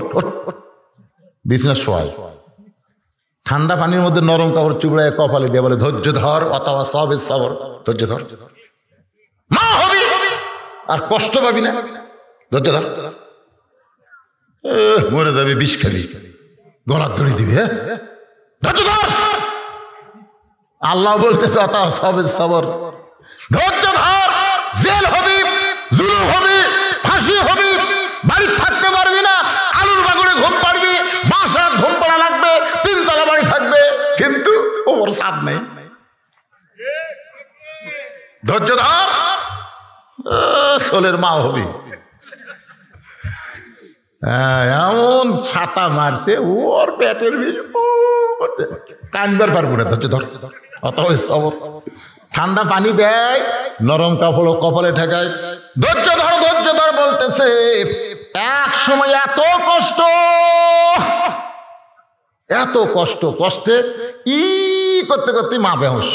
বিছনা শোয়ায়, ঠান্ডা পানির মধ্যে নরম কাপড় চুবড়ায় কপালে দিয়ে বলে, ধৈর্য ধর, অথবা সবে সবর, ধৈর্য ধর, মা হবি আর কষ্ট পাবি না, ধৈর্য ধর, মরে যাবে, বিষ খাবি, গলার দড়ি দিবি, হ্যাঁ ধৈর্য ধর। আল্লাহ বলতেছে অথবা সবে সবর, ধৈর্য ধর, জেল হবি, জুলুম হবি, ফাঁসি হবি, বাড়ি থাকতে পারবি না, আলুর বাগুড়ে ঘুম পাড়বি, বাসার ঘুম পড়া লাগবে, 3 তলা বাড়ি থাকবে, কিন্তু ওর সাথ নেই। ধৈর্য ধর, শোলের মা হবি। এমন ছাতা মারছে ওর পেটের কানবার পারবো না, ধৈর্য ধর, অত সবর। ঠান্ডা পানি দেয়, নরম কাপড় কপালে ঠেকায়, ধৈর্য ধর, ধৈর্য ধর বলতেছে। এক সময় এত কষ্ট, এত কষ্ট, কষ্টে ই করতে করতে মা বেহুশ,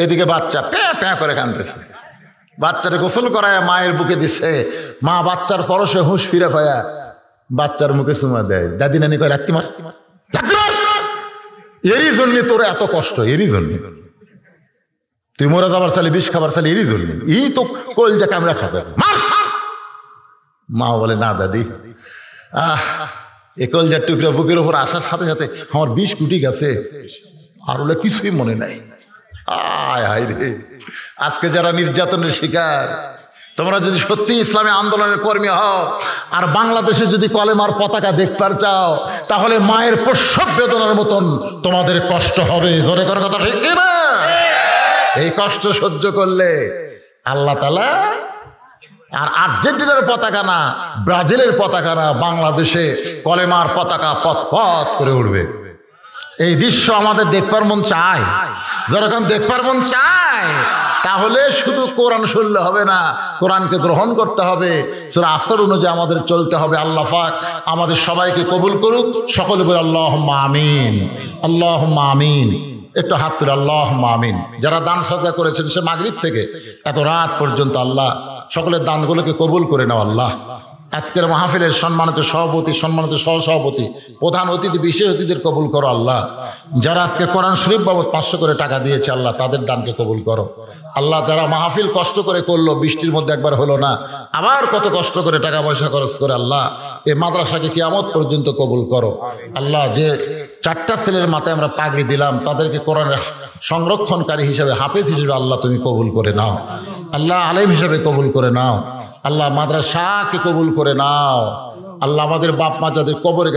এদিকে বাচ্চা প্যাঁ প্যাঁ করে কাঁদতেছে। বাচ্চারে গোসল করায় মায়ের বুকে দিছে, মা বাচ্চার পরশে হুঁশ ফিরে পায়া বাচ্চার মুখে চুমা দেয়। দাদি নানি কয়, লাত্তি মার, এরই জন্য তোর এত কষ্ট, এরই জন্য তুই মরে যাবার চালি, বিষ খাবার চালি, এরই জন্য, এই তো কলিজা কামড়া খাবে। মা বলে, না দাদি, এই কলিজার টুকরা বুকের উপর আসার সাথে সাথে আমার 20 কোটি গেছে, আর ওগুলো কিছুই মনে নাই। আয় হায় রে, আজকে যারা নির্যাতনের শিকার, তোমরা যদি সত্যি ইসলামী আন্দোলনের কর্মী হও আর বাংলাদেশে যদি কলেমার পতাকা দেখবার চাও, তাহলে মায়ের প্রসব বেদনার মতন তোমাদের কষ্ট হবে। জোরে করে কথা ঠিক না? এই কষ্ট সহ্য করলে আল্লাহ তাআলা, আর আর্জেন্টিনার পতাকা না, ব্রাজিলের পতাকা না, বাংলাদেশে কলেমার পতাকা পথ পথ করে উঠবে। এই দৃশ্য আমাদের দেখবার মন চায়। যখন দেখবার মন চায়, তাহলে শুধু কোরআন শুনলে হবে না, কোরআনকে গ্রহণ করতে হবে, সূরা আসর অনুযায়ী আমাদের চলতে হবে। আল্লাহ পাক আমাদের সবাইকে কবুল করুক, সকলে বলে আল্লাহুম্মা আমিন, আল্লাহুম্মা আমিন। একটু হাত তুলে আল্লাহুম্মা আমিন। যারা দান সাদকা করেছেন সে মাগরিব থেকে এত রাত পর্যন্ত, আল্লাহ সকলের দানগুলোকে কবুল করে নাও। আল্লাহ আজকের মাহফিলের সম্মানিত সভাপতি, সম্মানিত সহসভাপতি, প্রধান অতিথি, বিশেষ অতিথিদের কবুল করো আল্লাহ। যারা আজকে কোরআন শরীফ বাবদ 500 করে টাকা দিয়েছে আল্লাহ, তাদের দানকে কবুল করো আল্লাহ। যারা মাহফিল কষ্ট করে করলো, বৃষ্টির মধ্যে একবার হলো না, আবার কত কষ্ট করে টাকা পয়সা খরচ করে আল্লাহ এই মাদ্রাসাকে কিয়ামত পর্যন্ত কবুল করো আল্লাহ। যে 4টা ছেলের মাথায় আমরা পাগড়ি দিলাম, তাদেরকে কোরআনের সংরক্ষণকারী হিসেবে, হাফেজ হিসেবে আল্লাহ তুমি কবুল করে নাও আল্লাহ। আলেম হিসেবে কবুল করে নাও আল্লাহ। মাদ্রাসাকে কবুল করে নাও আল্লাহ। আমাদের বাপ মা যাদের কবরে